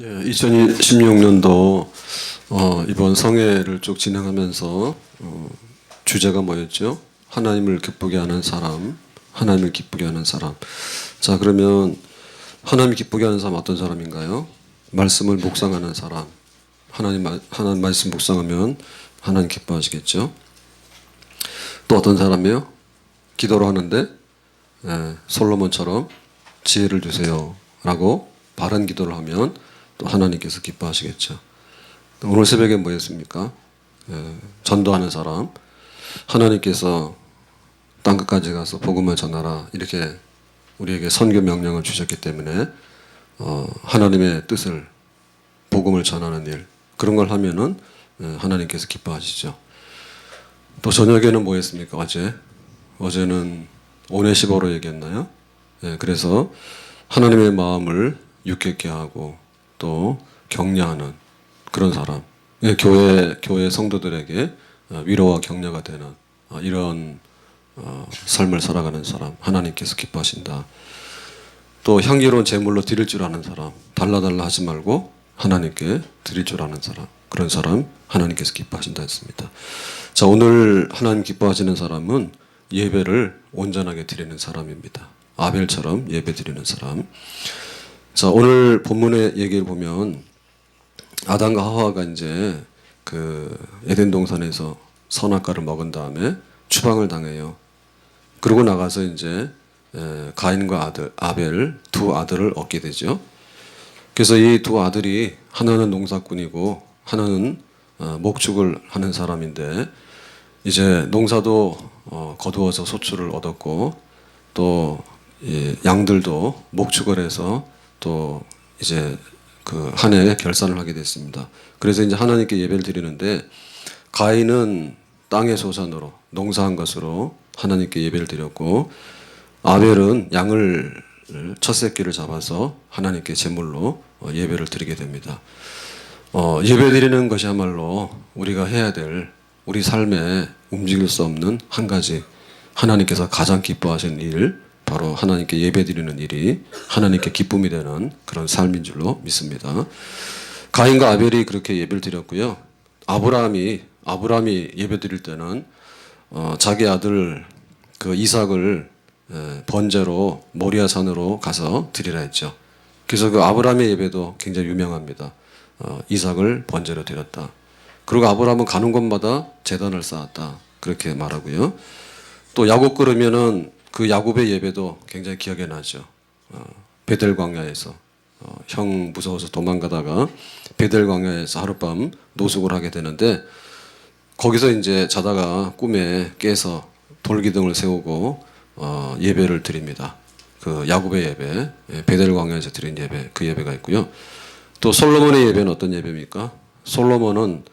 예, 2016년도 이번 성회를 쭉 진행하면서 주제가 뭐였죠? 하나님을 기쁘게 하는 사람, 하나님을 기쁘게 하는 사람. 자, 그러면 하나님을 기쁘게 하는 사람 어떤 사람인가요? 말씀을 묵상하는 사람. 하나님 말씀 묵상하면 하나님 기뻐하시겠죠? 또 어떤 사람이요? 기도를 하는데 솔로몬처럼 지혜를 주세요라고 바른 기도를 하면 또 하나님께서 기뻐하시겠죠. 오늘 새벽에 뭐였습니까? 전도하는 사람, 하나님께서 땅끝까지 가서 복음을 전하라 이렇게 우리에게 선교 명령을 주셨기 때문에 하나님의 뜻을 복음을 전하는 일 그런 걸 하면은 하나님께서 기뻐하시죠. 또 저녁에는 뭐였습니까? 어제는 오네시보로 얘기했나요? 그래서 하나님의 마음을 유쾌케 하고 또 격려하는 그런 사람, 교회 성도들에게 위로와 격려가 되는 이런 삶을 살아가는 사람, 하나님께서 기뻐하신다. 또 향기로운 제물로 드릴 줄 아는 사람, 달라달라 하지 말고 하나님께 드릴 줄 아는 사람, 그런 사람 하나님께서 기뻐하신다 했습니다. 자, 오늘 하나님 기뻐하시는 사람은 예배를 온전하게 드리는 사람입니다. 아벨처럼 예배 드리는 사람. 자, 오늘 본문의 얘기를 보면 아담과 하와가 이제 그 에덴 동산에서 선악과를 먹은 다음에 추방을 당해요. 그러고 나가서 이제 가인과 아벨 두 아들을 얻게 되죠. 그래서 이 두 아들이 하나는 농사꾼이고 하나는 목축을 하는 사람인데 이제 농사도 거두어서 소출을 얻었고 또 양들도 목축을 해서 또 이제 그 한 해에 결산을 하게 됐습니다. 그래서 이제 하나님께 예배를 드리는데 가인은 땅의 소산으로 농사한 것으로 하나님께 예배를 드렸고 아벨은 양을 첫 새끼를 잡아서 하나님께 제물로 예배를 드리게 됩니다. 예배 드리는 것이야말로 우리가 해야 될 우리 삶에 움직일 수 없는 한 가지 하나님께서 가장 기뻐하시는 일 바로 하나님께 예배 드리는 일이 하나님께 기쁨이 되는 그런 삶인 줄로 믿습니다. 가인과 아벨이 그렇게 예배를 드렸고요. 아브라함이 예배 드릴 때는 자기 아들 그 이삭을 번제로 모리아 산으로 가서 드리라 했죠. 그래서 그 아브라함의 예배도 굉장히 유명합니다. 이삭을 번제로 드렸다. 그리고 아브라함은 가는 곳마다 제단을 쌓았다. 그렇게 말하고요. 또 야곱 그러면은 그 야곱의 예배도 굉장히 기억에 나죠. 베델 광야에서 형 무서워서 도망가다가 베델 광야에서 하룻밤 노숙을 하게 되는데 거기서 이제 자다가 꿈에 깨서 돌기둥을 세우고 예배를 드립니다. 그 야곱의 예배, 베델 광야에서 드린 예배, 그 예배가 있고요. 또 솔로몬의 예배는 어떤 예배입니까? 솔로몬은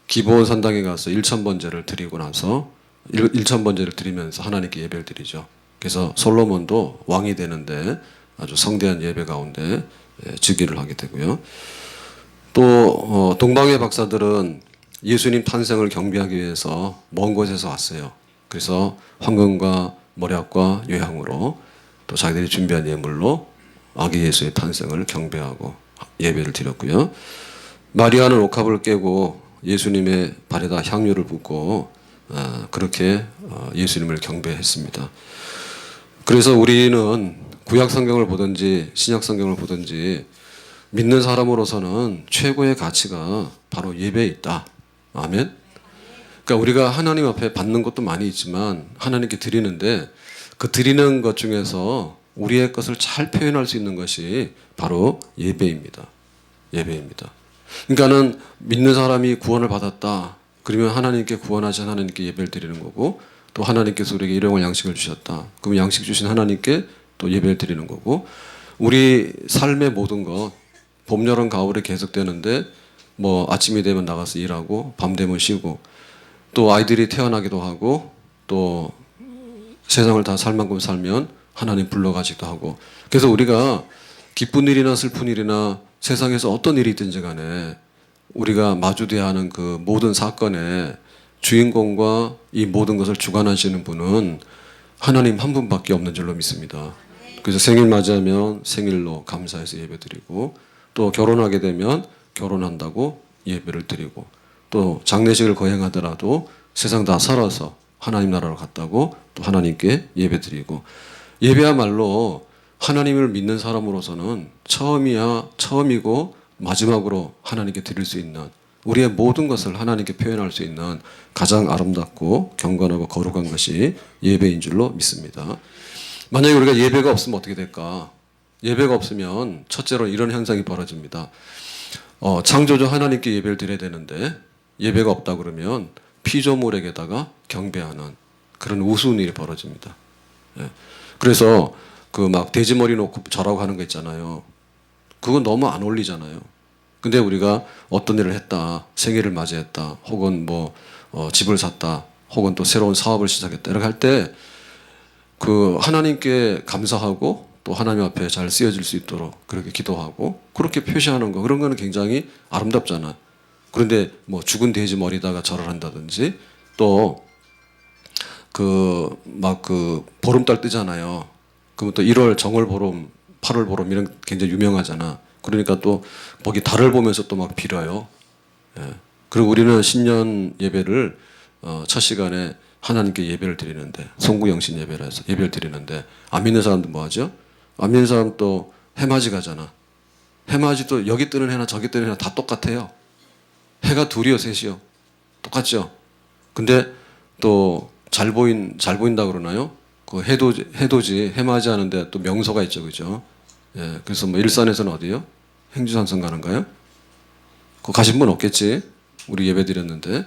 기브온 산당에 가서 1,000번제를 드리고 나서 1,000번제를 드리면서 하나님께 예배를 드리죠. 그래서 솔로몬도 왕이 되는데 아주 성대한 예배 가운데 즉위를 하게 되고요. 또 동방의 박사들은 예수님 탄생을 경배하기 위해서 먼 곳에서 왔어요. 그래서 황금과 몰약과 요향으로 또 자기들이 준비한 예물로 아기 예수의 탄생을 경배하고 예배를 드렸고요. 마리아는 옥합을 깨고 예수님의 발에다 향유를 붓고 그렇게 예수님을 경배했습니다. 그래서 우리는 구약 성경을 보든지 신약 성경을 보든지 믿는 사람으로서는 최고의 가치가 바로 예배에 있다. 아멘. 그러니까 우리가 하나님 앞에 받는 것도 많이 있지만 하나님께 드리는데 그 드리는 것 중에서 우리의 것을 잘 표현할 수 있는 것이 바로 예배입니다. 예배입니다. 그러니까는 믿는 사람이 구원을 받았다. 그러면 하나님께 구원하신 하나님께 예배를 드리는 거고 또 하나님께서 우리에게 일용할 양식을 주셨다. 그럼 양식 주신 하나님께 또 예배를 드리는 거고 우리 삶의 모든 것 봄, 여름, 가을에 계속되는데 뭐 아침이 되면 나가서 일하고 밤 되면 쉬고 또 아이들이 태어나기도 하고 또 세상을 다 살 만큼 살면 하나님 불러가지도 하고 그래서 우리가 기쁜 일이나 슬픈 일이나 세상에서 어떤 일이 있든지 간에 우리가 마주대야 하는 그 모든 사건의 주인공과 이 모든 것을 주관하시는 분은 하나님 한 분밖에 없는 줄로 믿습니다. 그래서 생일 맞이하면 생일로 감사해서 예배드리고 또 결혼하게 되면 결혼한다고 예배를 드리고 또 장례식을 거행하더라도 세상 다 살아서 하나님 나라로 갔다고 또 하나님께 예배 드리고 예배야말로 하나님을 믿는 사람으로서는 처음이고 마지막으로 하나님께 드릴 수 있는 우리의 모든 것을 하나님께 표현할 수 있는 가장 아름답고 경건하고 거룩한 것이 예배인 줄로 믿습니다. 만약에 우리가 예배가 없으면 어떻게 될까? 예배가 없으면 첫째로 이런 현상이 벌어집니다. 창조주 하나님께 예배를 드려야 되는데 예배가 없다 그러면 피조물에게다가 경배하는 그런 우스운 일이 벌어집니다. 예. 그래서 그 막 돼지머리 놓고 절하고 하는 거 있잖아요. 그건 너무 안 어울리잖아요. 근데 우리가 어떤 일을 했다, 생일을 맞이했다, 혹은 뭐 집을 샀다, 혹은 또 새로운 사업을 시작했다 이렇게 할 때 그 하나님께 감사하고 또 하나님 앞에 잘 쓰여질 수 있도록 그렇게 기도하고 그렇게 표시하는 거 그런 거는 굉장히 아름답잖아. 그런데 뭐 죽은 돼지 머리다가 절을 한다든지 또 그 막 그 보름달 뜨잖아요. 그러면 또 1월 정월 보름, 8월 보름 이런 게 굉장히 유명하잖아. 그러니까 또 거기 달을 보면서 또 막 빌어요. 예. 그리고 우리는 신년 예배를 첫 시간에 하나님께 예배를 드리는데 송구영신 예배를 해서 예배를 드리는데 안 믿는 사람도 뭐 하죠? 안 믿는 사람 또 해맞이 가잖아. 해맞이도 여기 뜨는 해나 저기 뜨는 해나 다 똑같아요. 해가 둘이요 셋이요 똑같죠. 근데 또 잘 보인다 그러나요? 그 해돋이 해맞이 하는데 또 명소가 있죠, 그죠? 예, 그래서 뭐 일산에서는 어디요? 행주산성 가는가요? 그 가신 분 없겠지? 우리 예배 드렸는데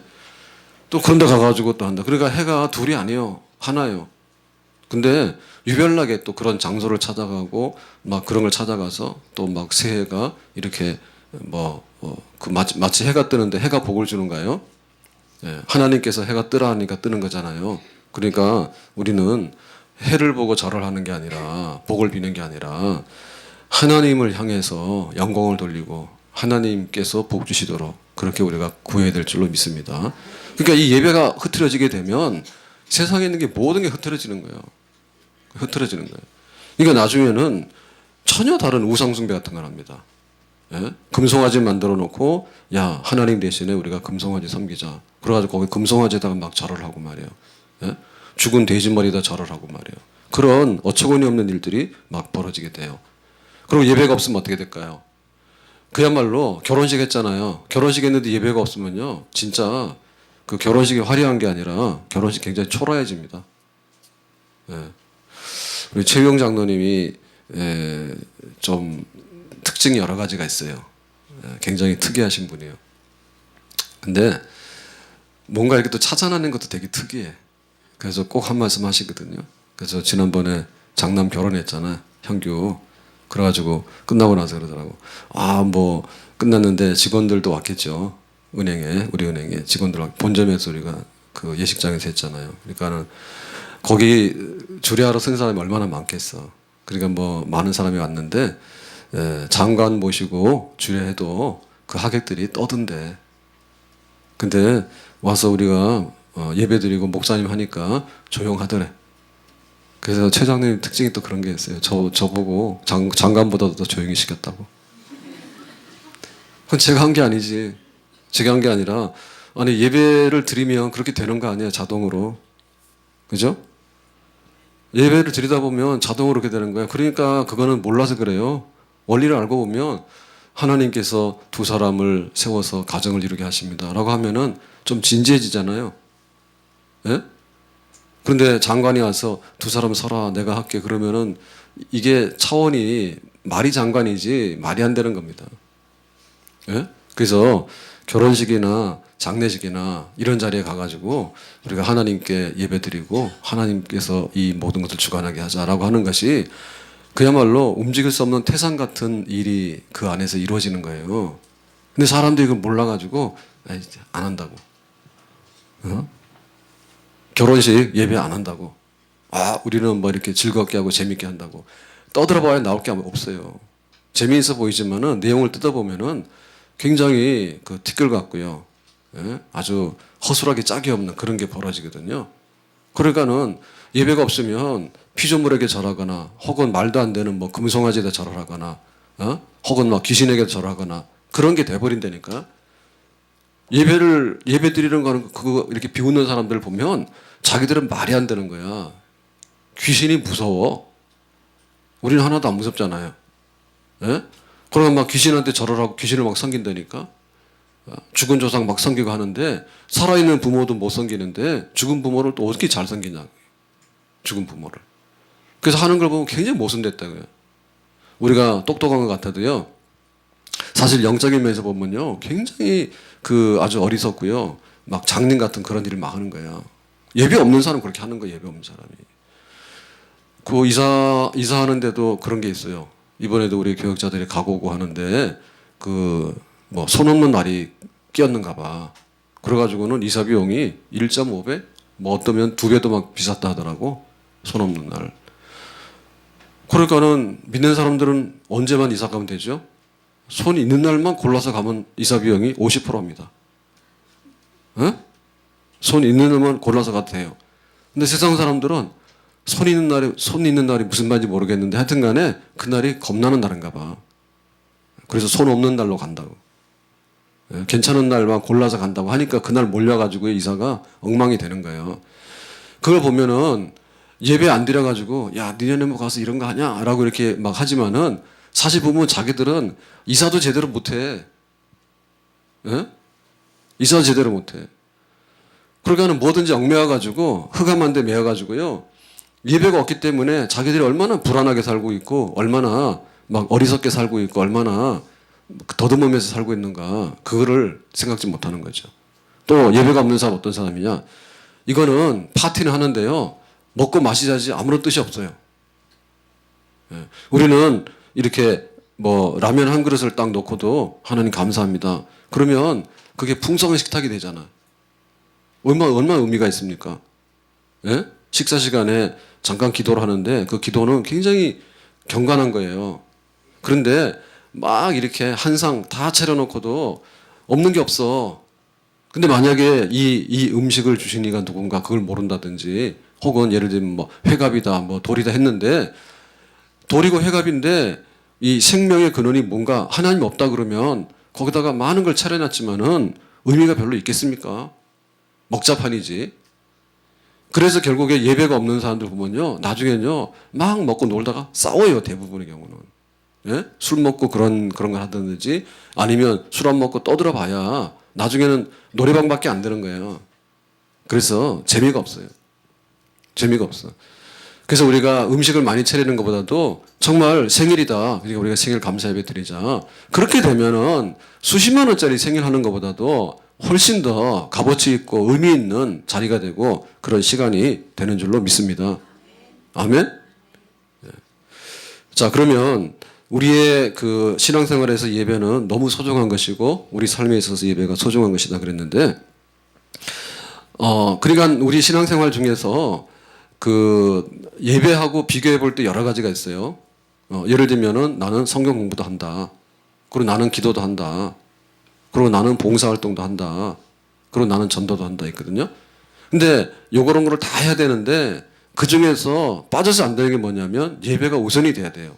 또 그런데 가가지고 또 한다. 그러니까 해가 둘이 아니에요, 하나요. 근데 유별나게 또 그런 장소를 찾아가고 막 그런 걸 찾아가서 또 막 새해가 이렇게 그 마치 해가 뜨는데 해가 복을 주는가요? 예, 하나님께서 해가 뜨라 하니까 뜨는 거잖아요. 그러니까 우리는 해를 보고 절을 하는 게 아니라 복을 비는 게 아니라 하나님을 향해서 영광을 돌리고 하나님께서 복 주시도록 그렇게 우리가 구해야 될 줄로 믿습니다. 그러니까 이 예배가 흐트러지게 되면 세상에 있는 게 모든 게 흐트러지는 거예요. 흐트러지는 거예요. 그러니까 나중에는 전혀 다른 우상숭배 같은 걸 합니다. 예? 금송아지 만들어 놓고 야 하나님 대신에 우리가 금송아지 섬기자. 그래가지고 거기 금송아지에다가 막 절을 하고 말이에요. 예? 죽은 돼지 머리에다 절을 하고 말이에요. 그런 어처구니 없는 일들이 막 벌어지게 돼요. 그리고 예배가 없으면 어떻게 될까요? 그야말로 결혼식 했잖아요. 결혼식 했는데 예배가 없으면요 진짜 그 결혼식이 화려한 게 아니라 결혼식 굉장히 초라해집니다. 예. 우리 최유영 장로님이 좀 특징이 여러 가지가 있어요. 굉장히 특이하신 분이에요. 근데 뭔가 이렇게 또 찾아내는 것도 되게 특이해. 그래서 꼭 한 말씀 하시거든요. 그래서 지난번에 장남 결혼했잖아, 형규. 그래가지고 끝나고 나서 그러더라고. 뭐 끝났는데 직원들도 왔겠죠. 우리 은행에 직원들 본점에서 우리가 그 예식장에서 했잖아요. 그러니까는 거기 주례하러 쓴 사람이 얼마나 많겠어. 그러니까 뭐 많은 사람이 왔는데 장관 모시고 주례해도 그 하객들이 떠든대. 근데 와서 우리가 예배드리고 목사님 하니까 조용하더래. 그래서 최 장로님 특징이 또 그런 게 있어요. 저보고 장관보다도 더 조용히 시켰다고. 그건 제가 한 게 아니지. 제가 한 게 아니라 아니 예배를 드리면 그렇게 되는 거 아니에요, 자동으로. 그죠? 예배를 드리다 보면 자동으로 그렇게 되는 거예요. 그러니까 그거는 몰라서 그래요. 원리를 알고 보면 하나님께서 두 사람을 세워서 가정을 이루게 하십니다 라고 하면은 좀 진지해지잖아요. 예? 그런데 장관이 와서 두 사람 서라 내가 할게 그러면은 이게 차원이 말이 장관이지 말이 안 되는 겁니다. 예? 그래서 결혼식이나 장례식이나 이런 자리에 가가지고 우리가 하나님께 예배드리고 하나님께서 이 모든 것을 주관하게 하자라고 하는 것이 그야말로 움직일 수 없는 태산 같은 일이 그 안에서 이루어지는 거예요. 근데 사람들이 그걸 몰라가지고 안 한다고. 결혼식 예배 안 한다고. 우리는 뭐 이렇게 즐겁게 하고 재밌게 한다고. 떠들어봐야 나올 게 없어요. 재미있어 보이지만은 내용을 뜯어보면은 굉장히 그 티끌 같고요. 예? 아주 허술하게 짝이 없는 그런 게 벌어지거든요. 그러니까는 예배가 없으면 피조물에게 절하거나 혹은 말도 안 되는 뭐 금송아지에다 절하거나 혹은 막 귀신에게 절하거나 그런 게 돼버린다니까. 예배 드리는 거는 그거 이렇게 비웃는 사람들 보면 자기들은 말이 안 되는 거야. 귀신이 무서워. 우리는 하나도 안 무섭잖아요. 예? 그러면 막 귀신한테 절을 하고 귀신을 막 섬긴다니까. 죽은 조상 막 섬기고 하는데 살아있는 부모도 못 섬기는데 죽은 부모를 또 어떻게 잘 섬기냐. 죽은 부모를. 그래서 하는 걸 보면 굉장히 모순됐다고요. 우리가 똑똑한 것 같아도요. 사실 영적인 면에서 보면요. 굉장히 아주 어리석고요. 막 장님 같은 그런 일을 막 하는 거예요. 예배 없는 사람 그렇게 하는 거예요. 예배 없는 사람이. 이사하는데도 그런 게 있어요. 이번에도 우리 교역자들이 가고 오고 하는데 손 없는 날이 끼었는가 봐. 그래가지고는 이사 비용이 1.5배? 뭐 어떠면 2배도 막 비쌌다 하더라고. 손 없는 날. 그러니까는 믿는 사람들은 언제만 이사 가면 되죠? 손 있는 날만 골라서 가면 이사 비용이 50%입니다. 에? 손 있는 날만 골라서 가도 돼요. 근데 세상 사람들은 손 있는 날이 무슨 말인지 모르겠는데 하여튼 간에 그날이 겁나는 날인가 봐. 그래서 손 없는 날로 간다고. 예, 괜찮은 날만 골라서 간다고 하니까 그날 몰려가지고 이사가 엉망이 되는 거예요. 그걸 보면은 예배 안 드려가지고 야 니네는 뭐 가서 이런 거 하냐? 라고 이렇게 막 하지만은 사실 보면 자기들은 이사도 제대로 못해. 예? 이사도 제대로 못해. 그러니까는 뭐든지 얽매여가지고 흑암한 데 매여가지고요. 예배가 없기 때문에 자기들이 얼마나 불안하게 살고 있고 얼마나 막 어리석게 살고 있고 얼마나 더듬으면서 살고 있는가 그거를 생각지 못하는 거죠. 또 예배가 없는 사람 어떤 사람이냐? 이거는 파티는 하는데요. 먹고 마시자지 아무런 뜻이 없어요. 예. 우리는 이렇게 뭐 라면 한 그릇을 딱 놓고도 하나님 감사합니다. 그러면 그게 풍성한 식탁이 되잖아. 얼마나 의미가 있습니까? 예? 식사 시간에 잠깐 기도를 하는데 그 기도는 굉장히 경건한 거예요. 그런데 막 이렇게 한 상 다 차려놓고도 없는 게 없어. 근데 만약에 이 음식을 주신 이가 누군가 그걸 모른다든지 혹은 예를 들면 뭐 회갑이다 뭐 돌이다 했는데 돌이고 회갑인데 이 생명의 근원이 뭔가 하나님 없다 그러면 거기다가 많은 걸 차려놨지만은 의미가 별로 있겠습니까? 먹자판이지. 그래서 결국에 예배가 없는 사람들 보면요. 나중에는요. 막 먹고 놀다가 싸워요. 대부분의 경우는. 예? 술 먹고 그런 걸 하든지 아니면 술 안 먹고 떠들어 봐야 나중에는 노래방밖에 안 되는 거예요. 그래서 재미가 없어요. 재미가 없어. 그래서 우리가 음식을 많이 차리는 것보다도 정말 생일이다. 그러니까 우리가 생일 감사 예배 드리자. 그렇게 되면은 수십만 원짜리 생일하는 것보다도 훨씬 더 값어치 있고 의미 있는 자리가 되고 그런 시간이 되는 줄로 믿습니다. 아멘? 네. 자, 그러면 우리의 신앙생활에서 예배는 너무 소중한 것이고 우리 삶에 있어서 예배가 소중한 것이다 그랬는데 그러니까 우리 신앙생활 중에서 예배하고 비교해 볼 때 여러 가지가 있어요. 예를 들면은 나는 성경 공부도 한다. 그리고 나는 기도도 한다. 그리고 나는 봉사활동도 한다. 그리고 나는 전도도 한다 있거든요. 근데 요런 거를 다 해야 되는데 그 중에서 빠져서 안 되는 게 뭐냐면 예배가 우선이 돼야 돼요.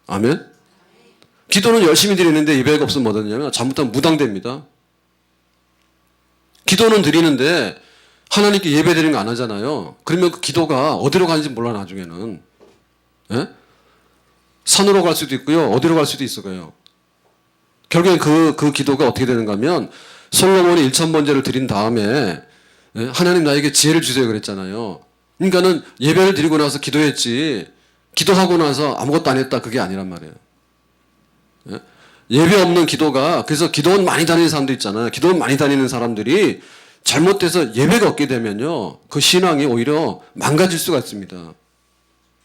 아멘? 기도는 열심히 드리는데 예배가 없으면 뭐 되냐면 잘못하면 무당됩니다. 기도는 드리는데 하나님께 예배 드리는 거 안 하잖아요. 그러면 그 기도가 어디로 가는지 몰라 나중에는. 예? 산으로 갈 수도 있고요. 어디로 갈 수도 있어요. 결국엔 그 기도가 어떻게 되는가 하면 솔로몬이 1000번제를 드린 다음에 예? 하나님 나에게 지혜를 주세요 그랬잖아요. 그러니까는 예배를 드리고 나서 기도했지 기도하고 나서 아무것도 안 했다 그게 아니란 말이에요. 예? 예배 없는 기도가 그래서 기도원 많이 다니는 사람들 있잖아요. 기도원 많이 다니는 사람들이 잘못돼서 예배가 없게 되면요. 그 신앙이 오히려 망가질 수가 있습니다.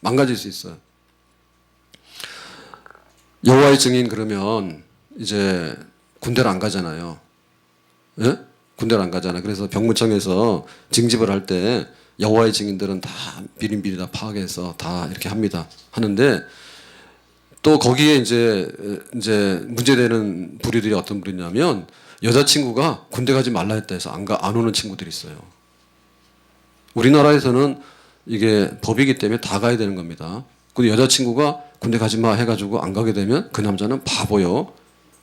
망가질 수 있어요. 여호와의 증인 그러면 이제 군대를 안 가잖아요. 예? 군대를 안 가잖아요. 그래서 병무청에서 징집을 할 때 여호와의 증인들은 다 비린비리 다 파악해서 다 이렇게 합니다. 하는데 또 거기에 이제 문제되는 부류들이 어떤 부류냐면 여자친구가 군대 가지 말라 했다 해서 안 오는 친구들이 있어요. 우리나라에서는 이게 법이기 때문에 다 가야 되는 겁니다. 근데 여자친구가 군대 가지 마 해가지고 안 가게 되면 그 남자는 바보요.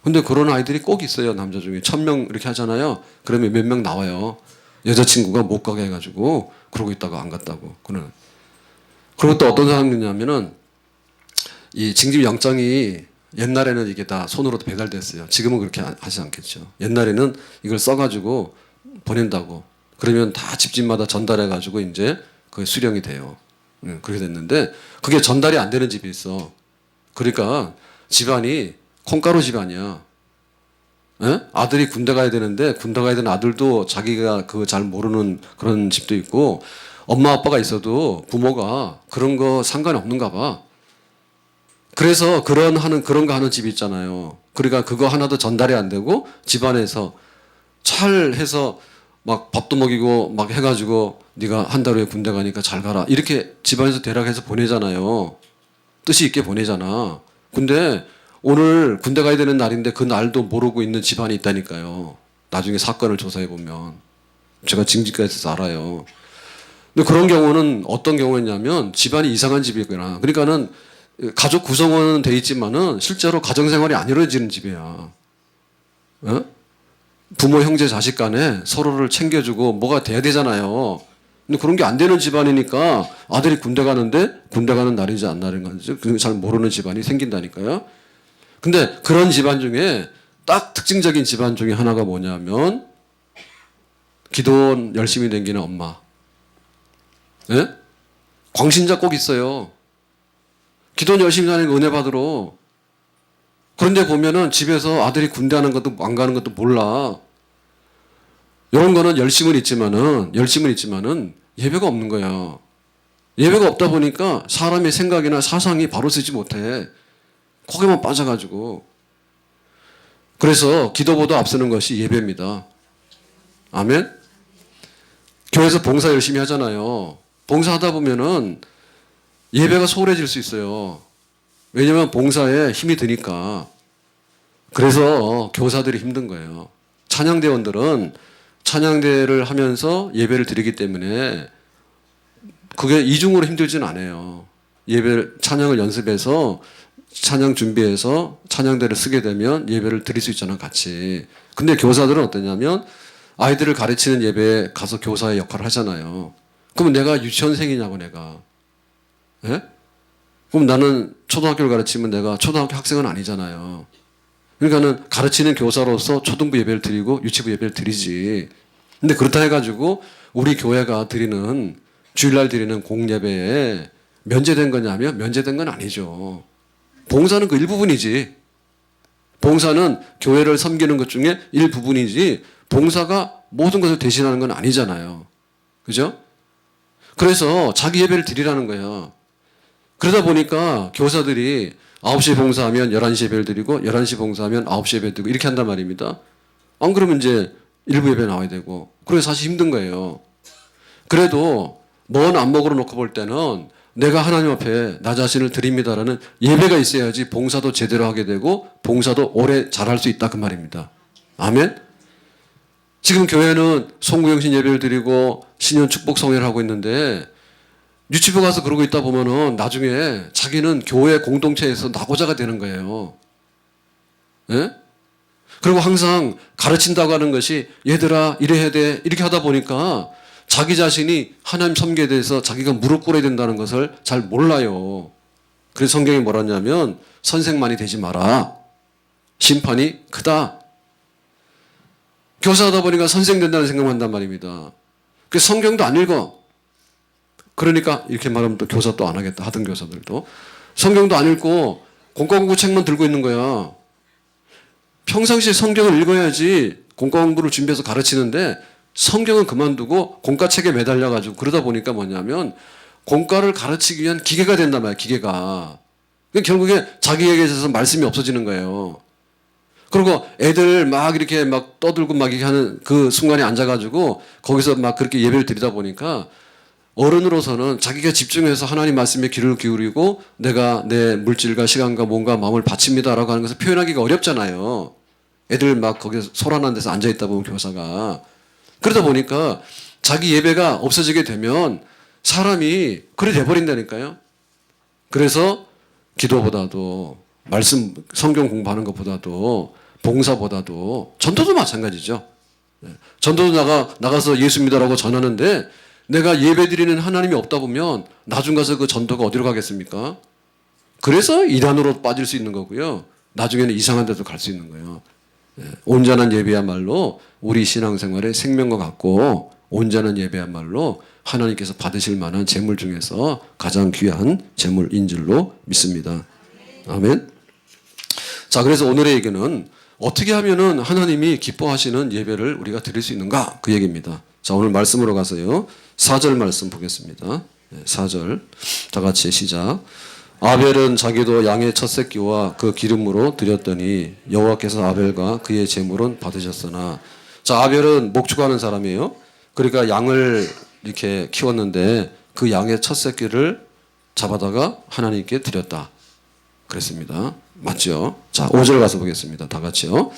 근데 그런 아이들이 꼭 있어요. 남자 중에 1000명 이렇게 하잖아요. 그러면 몇 명 나와요. 여자친구가 못 가게 해가지고 그러고 있다가 안 갔다고. 그리고 또 어떤 사람이 있냐면은 이 징집 영장이 옛날에는 이게 다 손으로 배달됐어요. 지금은 그렇게 하지 않겠죠. 옛날에는 이걸 써가지고 보낸다고. 그러면 다 집집마다 전달해가지고 이제 그 수령이 돼요. 그렇게 됐는데 그게 전달이 안 되는 집이 있어. 그러니까 집안이 콩가루 집안이야. 예? 아들이 군대 가야 되는데 군대 가야 되는 아들도 자기가 그 잘 모르는 그런 집도 있고 엄마 아빠가 있어도 부모가 그런 거 상관이 없는가 봐. 그래서 그런 거 하는 집이 있잖아요. 그러니까 그거 하나도 전달이 안 되고 집안에서 잘 해서 막 밥도 먹이고 막 해가지고 네가 한 달 후에 군대 가니까 잘 가라 이렇게 집안에서 대략해서 보내잖아요. 뜻이 있게 보내잖아. 근데 오늘 군대 가야 되는 날인데 그 날도 모르고 있는 집안이 있다니까요. 나중에 사건을 조사해 보면 제가 징집가에 있어서 알아요. 근데 그런 경우는 어떤 경우였냐면 집안이 이상한 집이거나 그러니까는 가족 구성원은 돼 있지만은 실제로 가정생활이 안 이루어지는 집이야. 어? 부모, 형제, 자식 간에 서로를 챙겨주고 뭐가 돼야 되잖아요. 근데 그런 게 안 되는 집안이니까 아들이 군대 가는데 군대 가는 날인지 안 날인 건지 잘 모르는 집안이 생긴다니까요. 근데 그런 집안 중에 딱 특징적인 집안 중에 하나가 뭐냐면 기도 열심히 댕기는 엄마. 예? 광신자 꼭 있어요. 기도 열심히 하는 거 은혜 받으러. 그런데 보면은 집에서 아들이 군대 하는 것도 안 가는 것도 몰라. 이런 거는 열심은 있지만은 예배가 없는 거야. 예배가 없다 보니까 사람의 생각이나 사상이 바로 쓰지 못해. 거기만 빠져가지고. 그래서 기도보다 앞서는 것이 예배입니다. 아멘? 교회에서 봉사 열심히 하잖아요. 봉사하다 보면은 예배가 소홀해질 수 있어요. 왜냐면 봉사에 힘이 드니까. 그래서 교사들이 힘든 거예요. 찬양대원들은 찬양대를 하면서 예배를 드리기 때문에 그게 이중으로 힘들진 않아요. 찬양을 연습해서 찬양 준비해서 찬양대를 쓰게 되면 예배를 드릴 수 있잖아, 같이. 근데 교사들은 어떠냐면 아이들을 가르치는 예배에 가서 교사의 역할을 하잖아요. 그러면 내가 유치원생이냐고, 내가. 예? 그럼 나는 초등학교를 가르치면 내가 초등학교 학생은 아니잖아요. 그러니까는 가르치는 교사로서 초등부 예배를 드리고 유치부 예배를 드리지. 근데 그렇다 해가지고 우리 교회가 드리는 주일날 드리는 공예배에 면제된 거냐면 면제된 건 아니죠. 봉사는 그 일부분이지. 봉사는 교회를 섬기는 것 중에 일부분이지 봉사가 모든 것을 대신하는 건 아니잖아요. 그죠? 그래서 자기 예배를 드리라는 거예요. 그러다 보니까 교사들이 9시에 봉사하면 11시에 예배를 드리고 11시 봉사하면 9시에 예배 드리고 이렇게 한단 말입니다. 안 그러면 이제 일부 예배 나와야 되고. 그래서 사실 힘든 거예요. 그래도 먼 안목으로 놓고 볼 때는 내가 하나님 앞에 나 자신을 드립니다라는 예배가 있어야지 봉사도 제대로 하게 되고 봉사도 오래 잘할 수 있다 그 말입니다. 아멘? 지금 교회는 송구영신 예배를 드리고 신년 축복 성회를 하고 있는데 유치부 가서 그러고 있다 보면은 나중에 자기는 교회 공동체에서 낙오자가 되는 거예요. 예? 그리고 항상 가르친다고 하는 것이 얘들아 이래야 돼 이렇게 하다 보니까 자기 자신이 하나님 섬기에 대해서 자기가 무릎 꿇어야 된다는 것을 잘 몰라요. 그래서 성경이 뭐라냐면 선생만이 되지 마라. 심판이 크다. 교사하다 보니까 선생 된다는 생각만 한단 말입니다. 그래서 성경도 안 읽어. 그러니까 이렇게 말하면 또 교사 또 안 하겠다. 하던 교사들도. 성경도 안 읽고 공과공부 책만 들고 있는 거야. 평상시에 성경을 읽어야지 공과공부를 준비해서 가르치는데 성경은 그만두고 공과책에 매달려가지고 그러다 보니까 뭐냐면 공과를 가르치기 위한 기계가 된단 말이야. 기계가. 결국에 자기에게 있어서 말씀이 없어지는 거예요. 그리고 애들 막 이렇게 막 떠들고 막 이렇게 하는 그 순간에 앉아가지고 거기서 막 그렇게 예배를 드리다 보니까 어른으로서는 자기가 집중해서 하나님 말씀에 귀를 기울이고 내가 내 물질과 시간과 몸과 마음을 바칩니다라고 하는 것을 표현하기가 어렵잖아요. 애들 막 거기서 소란한 데서 앉아있다 보면 교사가. 그러다 보니까 자기 예배가 없어지게 되면 사람이 그래 돼버린다니까요. 그래서 기도보다도 말씀 성경 공부하는 것보다도 봉사보다도 전도도 마찬가지죠. 전도도 나가서 예수 믿으라고 전하는데 내가 예배드리는 하나님이 없다 보면 나중 가서 그 전도가 어디로 가겠습니까? 그래서 이단으로 빠질 수 있는 거고요. 나중에는 이상한 데도 갈 수 있는 거예요. 온전한 예배야말로 우리 신앙생활의 생명과 같고 온전한 예배야말로 하나님께서 받으실 만한 재물 중에서 가장 귀한 재물인 줄로 믿습니다. 아멘. 자, 그래서 오늘의 얘기는 어떻게 하면은 하나님이 기뻐하시는 예배를 우리가 드릴 수 있는가? 그 얘기입니다. 자, 오늘 말씀으로 가서요. 4절 말씀 보겠습니다. 4절. 다 같이 시작. 아벨은 자기도 양의 첫 새끼와 그 기름으로 드렸더니 여호와께서 아벨과 그의 제물은 받으셨으나. 자, 아벨은 목축하는 사람이에요. 그러니까 양을 이렇게 키웠는데 그 양의 첫 새끼를 잡아다가 하나님께 드렸다. 그랬습니다. 맞죠? 자, 5절 가서 보겠습니다. 다 같이요.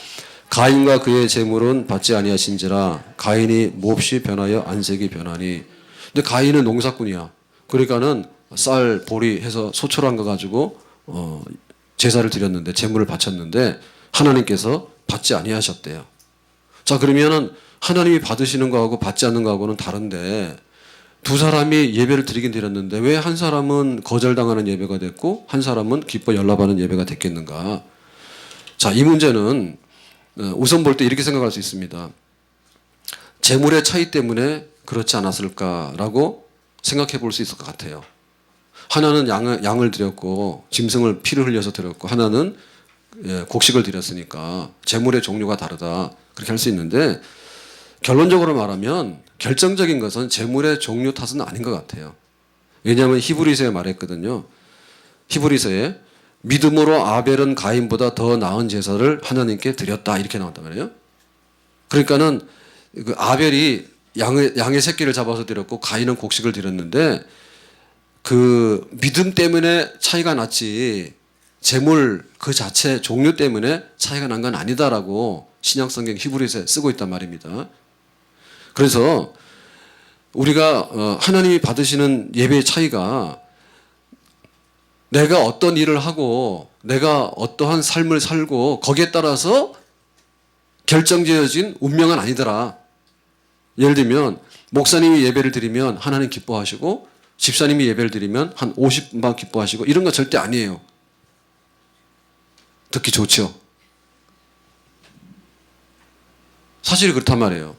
가인과 그의 제물은 받지 아니하신지라 가인이 몹시 변하여 안색이 변하니. 근데 가인은 농사꾼이야. 그러니까는 쌀, 보리 해서 소초란 거 가지고 제사를 드렸는데 제물을 바쳤는데 하나님께서 받지 아니하셨대요. 자, 그러면은 하나님이 받으시는 거하고 받지 않는 거하고는 다른데 두 사람이 예배를 드리긴 드렸는데 왜 한 사람은 거절당하는 예배가 됐고 한 사람은 기뻐 연락하는 예배가 됐겠는가? 자, 이 문제는 우선 볼 때 이렇게 생각할 수 있습니다. 재물의 차이 때문에 그렇지 않았을까라고 생각해 볼 수 있을 것 같아요. 하나는 양을 드렸고 짐승을 피를 흘려서 드렸고 하나는 곡식을 드렸으니까 재물의 종류가 다르다 그렇게 할 수 있는데 결론적으로 말하면 결정적인 것은 재물의 종류 탓은 아닌 것 같아요. 왜냐하면 히브리서에 말했거든요. 히브리서에 믿음으로 아벨은 가인보다 더 나은 제사를 하나님께 드렸다 이렇게 나왔단 말이에요. 그러니까는 그 아벨이 양의 새끼를 잡아서 드렸고 가인은 곡식을 드렸는데 그 믿음 때문에 차이가 났지 재물 그 자체 종류 때문에 차이가 난 건 아니다라고 신약성경 히브리서에 쓰고 있단 말입니다. 그래서 우리가 하나님이 받으시는 예배의 차이가 내가 어떤 일을 하고 내가 어떠한 삶을 살고 거기에 따라서 결정지어진 운명은 아니더라. 예를 들면 목사님이 예배를 드리면 하나님 기뻐하시고 집사님이 예배를 드리면 한 50만 기뻐하시고 이런 거 절대 아니에요. 듣기 좋죠. 사실이 그렇단 말이에요.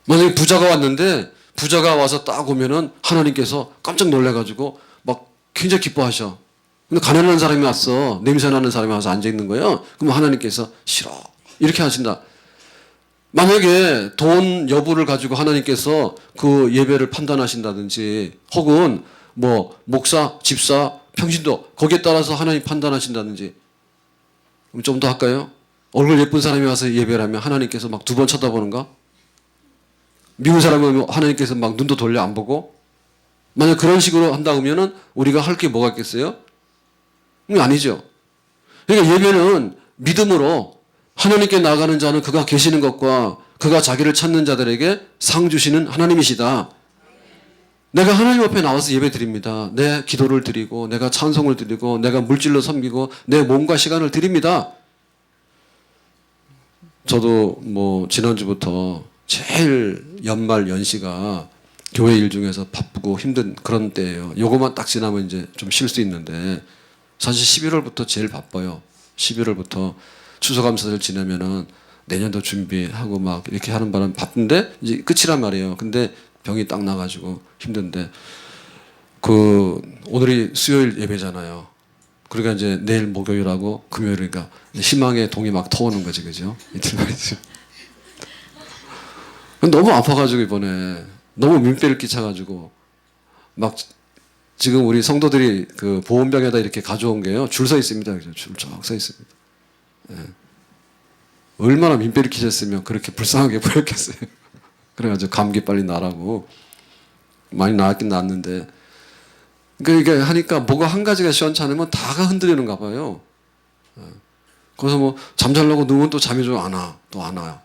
만약에 부자가 왔는데 부자가 와서 딱 오면은 하나님께서 깜짝 놀래가지고 막 굉장히 기뻐하셔. 근데 가난한 사람이 왔어. 냄새나는 사람이 와서 앉아있는 거예요. 그럼 하나님께서 싫어. 이렇게 하신다. 만약에 돈 여부를 가지고 하나님께서 그 예배를 판단하신다든지 혹은 뭐 목사, 집사, 평신도 거기에 따라서 하나님 판단하신다든지 그럼 좀 더 할까요? 얼굴 예쁜 사람이 와서 예배를 하면 하나님께서 막 두 번 쳐다보는가? 미운 사람은 하나님께서 막 눈도 돌려 안 보고 만약 그런 식으로 한다 그러면은 우리가 할 게 뭐가 있겠어요? 아니죠. 그러니까 예배는 믿음으로 하나님께 나가는 자는 그가 계시는 것과 그가 자기를 찾는 자들에게 상 주시는 하나님이시다. 내가 하나님 앞에 나와서 예배 드립니다. 내 기도를 드리고 내가 찬송을 드리고 내가 물질로 섬기고 내 몸과 시간을 드립니다. 저도 뭐 지난주부터 제일 연말 연시가 교회 일 중에서 바쁘고 힘든 그런 때예요. 요거만 딱 지나면 이제 좀 쉴 수 있는데 사실 11월부터 제일 바빠요. 11월부터 추수감사절 지나면은 내년도 준비하고 막 이렇게 하는 바람 바쁜데 이제 끝이란 말이에요. 근데 병이 딱 나가지고 힘든데 그 오늘이 수요일 예배잖아요. 그러니까 이제 내일 목요일하고 금요일이니까 희망의 동이 막 터오는 거지, 그죠? 이틀 말이죠. 너무 아파가지고 이번에 너무 민폐를 끼쳐가지고 막 지금 우리 성도들이 그 보온병에다 이렇게 가져온 게요 줄 서 있습니다. 줄 쫙 서 있습니다. 예. 얼마나 민폐를 끼쳤으면 그렇게 불쌍하게 보였겠어요. 그래가지고 감기 빨리 나라고 많이 나았긴 나았는데 그러니까 하니까 뭐가 한 가지가 시원찮으면 다가 흔들리는가 봐요. 예. 그래서 뭐 잠자려고 누우면 또 잠이 좀 안 와. 또 안 와요.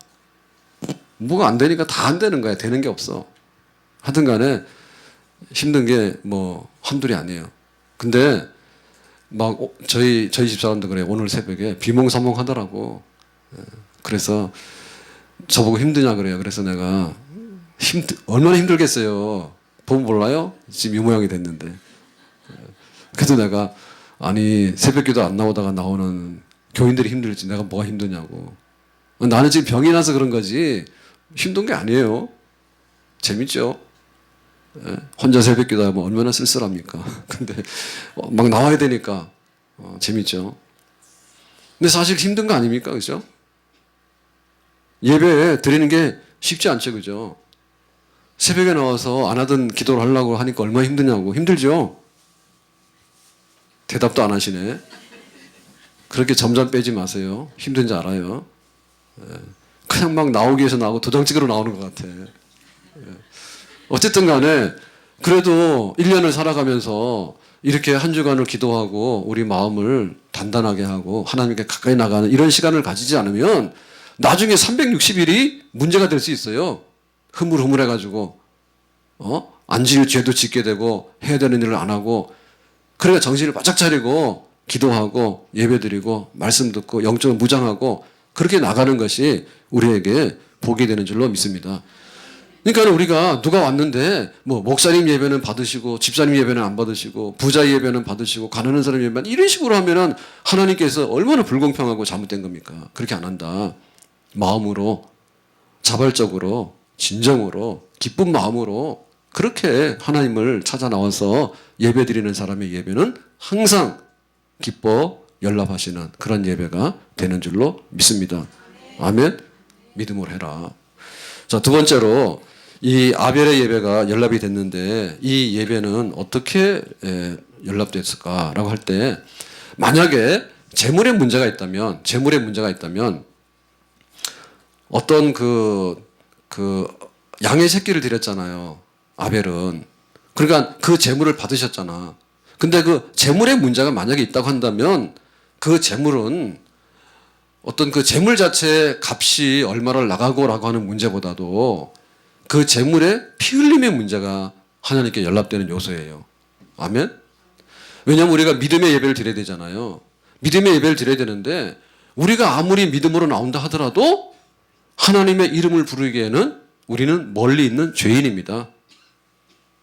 뭐가 안 되니까 다 안 되는 거야. 되는 게 없어. 하여튼 간에 힘든 게 뭐 한둘이 아니에요. 근데 막 저희 집사람도 그래요. 오늘 새벽에 비몽사몽 하더라고. 그래서 저보고 힘드냐 그래요. 그래서 내가 얼마나 힘들겠어요. 보면 몰라요? 지금 이 모양이 됐는데. 그래서 내가 아니 새벽기도 안 나오다가 나오는 교인들이 힘들지 내가 뭐가 힘드냐고. 나는 지금 병이 나서 그런 거지 힘든 게 아니에요. 재밌죠? 혼자 새벽기도 하면 얼마나 쓸쓸합니까? 근데 막 나와야 되니까 재밌죠? 근데 사실 힘든 거 아닙니까? 그죠? 예배 드리는 게 쉽지 않죠. 그죠? 새벽에 나와서 안 하던 기도를 하려고 하니까 얼마나 힘드냐고. 힘들죠? 대답도 안 하시네. 그렇게 점점 빼지 마세요. 힘든지 알아요. 그냥 막 나오기 위해서 나오고 도장 찍으러 나오는 것 같아. 어쨌든 간에 그래도 1년을 살아가면서 이렇게 한 주간을 기도하고 우리 마음을 단단하게 하고 하나님께 가까이 나가는 이런 시간을 가지지 않으면 나중에 360일이 문제가 될 수 있어요. 흐물흐물해가지고 안 지을 죄도 짓게 되고 해야 되는 일을 안 하고 그러니까 정신을 바짝 차리고 기도하고 예배드리고 말씀 듣고 영적으로 무장하고 그렇게 나가는 것이 우리에게 복이 되는 줄로 믿습니다. 그러니까 우리가 누가 왔는데 뭐 목사님 예배는 받으시고 집사님 예배는 안 받으시고 부자 예배는 받으시고 가난한 사람 예배는 이런 식으로 하면은 하나님께서 얼마나 불공평하고 잘못된 겁니까? 그렇게 안 한다. 마음으로 자발적으로 진정으로 기쁜 마음으로 그렇게 하나님을 찾아 나와서 예배드리는 사람의 예배는 항상 기뻐 연락하시는 그런 예배가 되는 줄로 믿습니다. 아멘. 믿음으로 해라. 자, 두 번째로 이 아벨의 예배가 연락이 됐는데 이 예배는 어떻게 연락됐을까라고 할 때 만약에 재물에 문제가 있다면 어떤 그 양의 새끼를 드렸잖아요. 아벨은. 그러니까 그 재물을 받으셨잖아. 근데 그 재물의 문제가 만약에 있다고 한다면 그 재물은 어떤 그 재물 자체의 값이 얼마를 나가고라고 하는 문제보다도 그 재물의 피 흘림의 문제가 하나님께 연락되는 요소예요. 아멘? 왜냐하면 우리가 믿음의 예배를 드려야 되잖아요. 믿음의 예배를 드려야 되는데 우리가 아무리 믿음으로 나온다 하더라도 하나님의 이름을 부르기에는 우리는 멀리 있는 죄인입니다.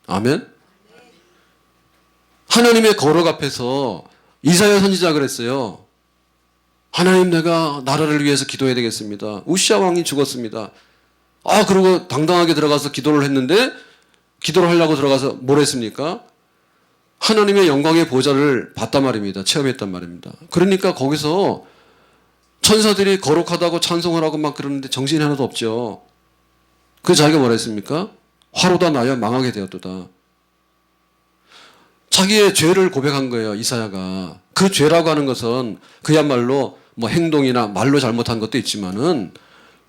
아멘? 하나님의 거룩 앞에서 이사야 선지자가 그랬어요. 하나님 내가 나라를 위해서 기도해야 되겠습니다. 우시아 왕이 죽었습니다. 그리고 당당하게 들어가서 기도를 했는데 기도를 하려고 들어가서 뭘 했습니까? 하나님의 영광의 보좌를 봤단 말입니다. 체험했단 말입니다. 그러니까 거기서 천사들이 거룩하다고 찬송을 하고 막 그러는데 정신이 하나도 없죠. 그 자기가 뭐라 했습니까? 화로다 나여 망하게 되었도다. 자기의 죄를 고백한 거예요. 이사야가. 그 죄라고 하는 것은 그야말로 뭐 행동이나 말로 잘못한 것도 있지만은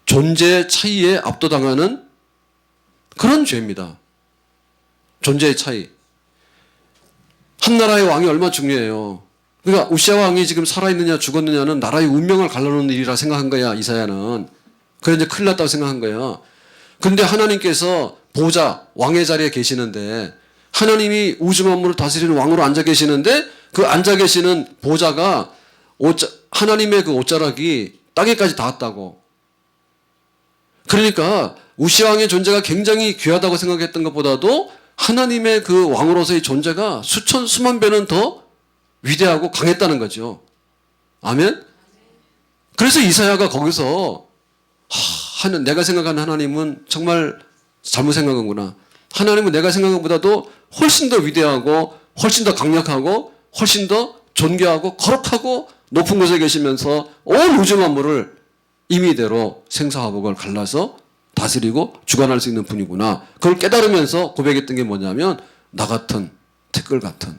존재의 차이에 압도당하는 그런 죄입니다. 존재의 차이. 한 나라의 왕이 얼마나 중요해요. 그러니까 우시아 왕이 지금 살아있느냐 죽었느냐는 나라의 운명을 갈라놓는 일이라 생각한 거야. 이사야는. 그래 이제 큰일 났다고 생각한 거야. 그런데 하나님께서 보좌 왕의 자리에 계시는데 하나님이 우주 만물을 다스리는 왕으로 앉아 계시는데 그 앉아 계시는 보좌가 하나님의 그 옷자락이 땅에까지 닿았다고. 그러니까 우시아 왕의 존재가 굉장히 귀하다고 생각했던 것보다도 하나님의 그 왕으로서의 존재가 수만 배는 더 위대하고 강했다는 거죠. 아멘? 그래서 이사야가 거기서 내가 생각하는 하나님은 정말 잘못 생각한구나. 하나님은 내가 생각한 것보다도 훨씬 더 위대하고 훨씬 더 강력하고 훨씬 더 존귀하고 거룩하고 높은 곳에 계시면서 온 우주 만물을 임의대로 생사화복을 갈라서 다스리고 주관할 수 있는 분이구나. 그걸 깨달으면서 고백했던 게 뭐냐면 나 같은 댓글 같은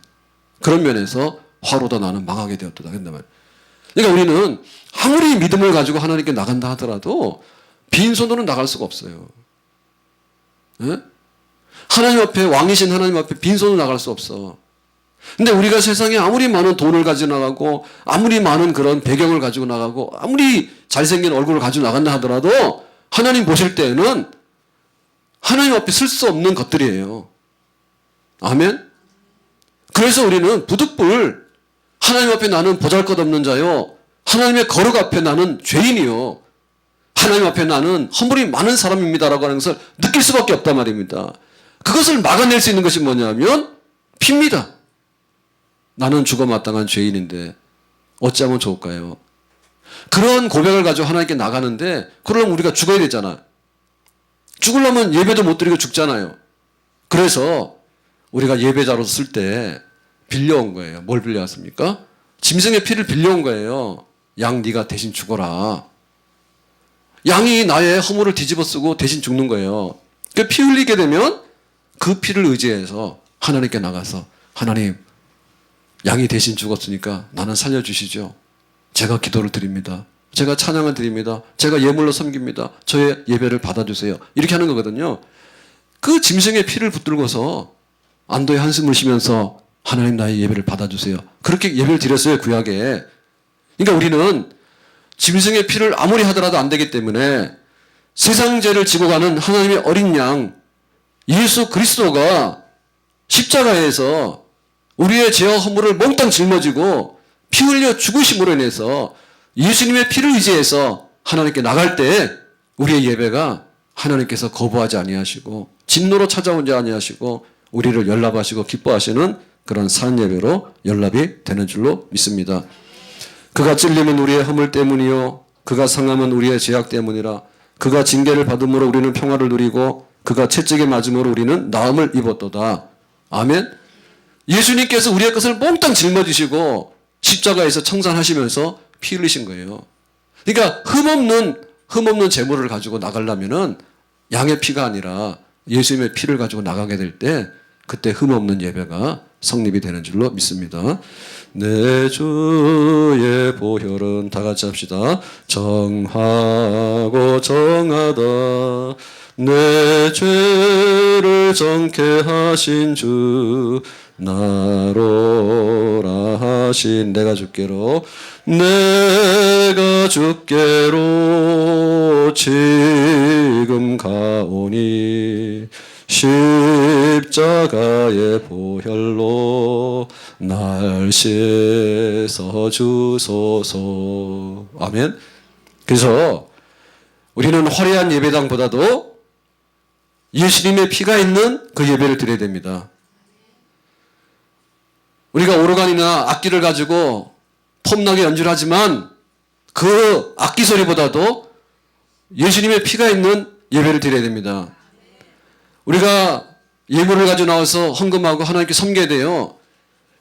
그런 면에서 화로다 나는 망하게 되었다. 그러니까 우리는 아무리 믿음을 가지고 하나님께 나간다 하더라도 빈손으로는 나갈 수가 없어요. 네? 하나님 앞에 왕이신 하나님 앞에 빈손으로 나갈 수 없어. 근데 우리가 세상에 아무리 많은 돈을 가지고 나가고 아무리 많은 그런 배경을 가지고 나가고 아무리 잘생긴 얼굴을 가지고 나간다 하더라도 하나님 보실 때에는 하나님 앞에 쓸 수 없는 것들이에요. 아멘? 그래서 우리는 부득불 하나님 앞에 나는 보잘것없는 자요. 하나님의 거룩 앞에 나는 죄인이요. 하나님 앞에 나는 허물이 많은 사람입니다라고 하는 것을 느낄 수밖에 없단 말입니다. 그것을 막아낼 수 있는 것이 뭐냐면 피입니다. 나는 죽어 마땅한 죄인인데 어찌하면 좋을까요? 그런 고백을 가지고 하나님께 나가는데 그러려면 우리가 죽어야 되잖아. 죽으려면 예배도 못 드리고 죽잖아요. 그래서 우리가 예배자로서 쓸 때 빌려온 거예요. 뭘 빌려왔습니까? 짐승의 피를 빌려온 거예요. 양 네가 대신 죽어라. 양이 나의 허물을 뒤집어 쓰고 대신 죽는 거예요. 그 피 흘리게 되면 그 피를 의지해서 하나님께 나가서 하나님 양이 대신 죽었으니까 나는 살려주시죠. 제가 기도를 드립니다. 제가 찬양을 드립니다. 제가 예물로 섬깁니다. 저의 예배를 받아주세요. 이렇게 하는 거거든요. 그 짐승의 피를 붙들고서 안도의 한숨을 쉬면서 하나님 나의 예배를 받아주세요. 그렇게 예배를 드렸어요. 구약에. 그러니까 우리는 짐승의 피를 아무리 하더라도 안 되기 때문에 세상 죄를 지고 가는 하나님의 어린 양 예수 그리스도가 십자가에서 우리의 죄와 허물을 몽땅 짊어지고 피 흘려 죽으심으로 인해서 예수님의 피를 의지해서 하나님께 나갈 때 우리의 예배가 하나님께서 거부하지 아니하시고 진노로 찾아오지 아니하시고 우리를 연락하시고 기뻐하시는 그런 산 예배로 연락이 되는 줄로 믿습니다. 그가 찔림은 우리의 허물 때문이요 그가 상함은 우리의 죄악 때문이라. 그가 징계를 받음으로 우리는 평화를 누리고 그가 채찍에 맞음으로 우리는 나음을 입었도다. 아멘. 예수님께서 우리의 것을 몽땅 짊어지시고 십자가에서 청산하시면서 피 흘리신 거예요. 그러니까 흠없는 제물을 가지고 나가려면은 양의 피가 아니라 예수님의 피를 가지고 나가게 될 때 그때 흠없는 예배가 성립이 되는 줄로 믿습니다. 내 주의 보혈은 다 같이 합시다. 정하고 정하다 내 죄를 정케 하신 주 나로라 하신 내가 주께로 지금 가오니 십자가의 보혈로 날 씻어 주소서. 아멘. 그래서 우리는 화려한 예배당보다도 예수님의 피가 있는 그 예배를 드려야 됩니다. 우리가 오르간이나 악기를 가지고 폼나게 연주를 하지만 그 악기 소리보다도 예수님의 피가 있는 예배를 드려야 됩니다. 우리가 예물을 가지고 나와서 헌금하고 하나님께 섬겨야 돼요.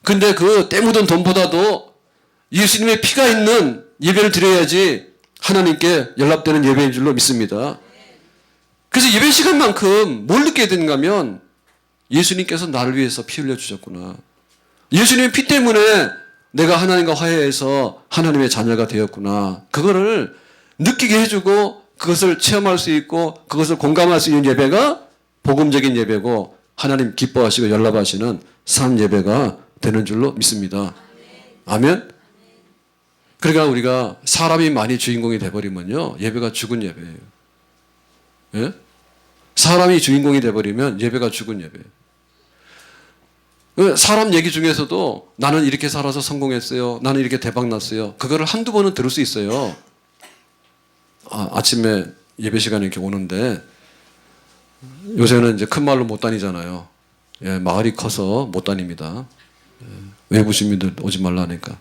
근데 그 때 묻은 돈보다도 예수님의 피가 있는 예배를 드려야지 하나님께 연락되는 예배인 줄로 믿습니다. 그래서 예배 시간만큼 뭘 느껴야 되는가 하면 예수님께서 나를 위해서 피 흘려 주셨구나. 예수님의 피 때문에 내가 하나님과 화해해서 하나님의 자녀가 되었구나. 그거를 느끼게 해주고 그것을 체험할 수 있고 그것을 공감할 수 있는 예배가 복음적인 예배고 하나님 기뻐하시고 연락하시는 산 예배가 되는 줄로 믿습니다. 아멘. 그러니까 우리가 사람이 많이 주인공이 돼버리면요 예배가 죽은 예배예요. 예? 사람이 주인공이 돼버리면 예배가 죽은 예배예요. 사람 얘기 중에서도 나는 이렇게 살아서 성공했어요. 나는 이렇게 대박 났어요. 그거를 한두 번은 들을 수 있어요. 아침에 예배 시간에 이렇게 오는데 요새는 이제 큰 말로 못 다니잖아요. 예, 마을이 커서 못 다닙니다. 예, 외부 시민들 오지 말라니까.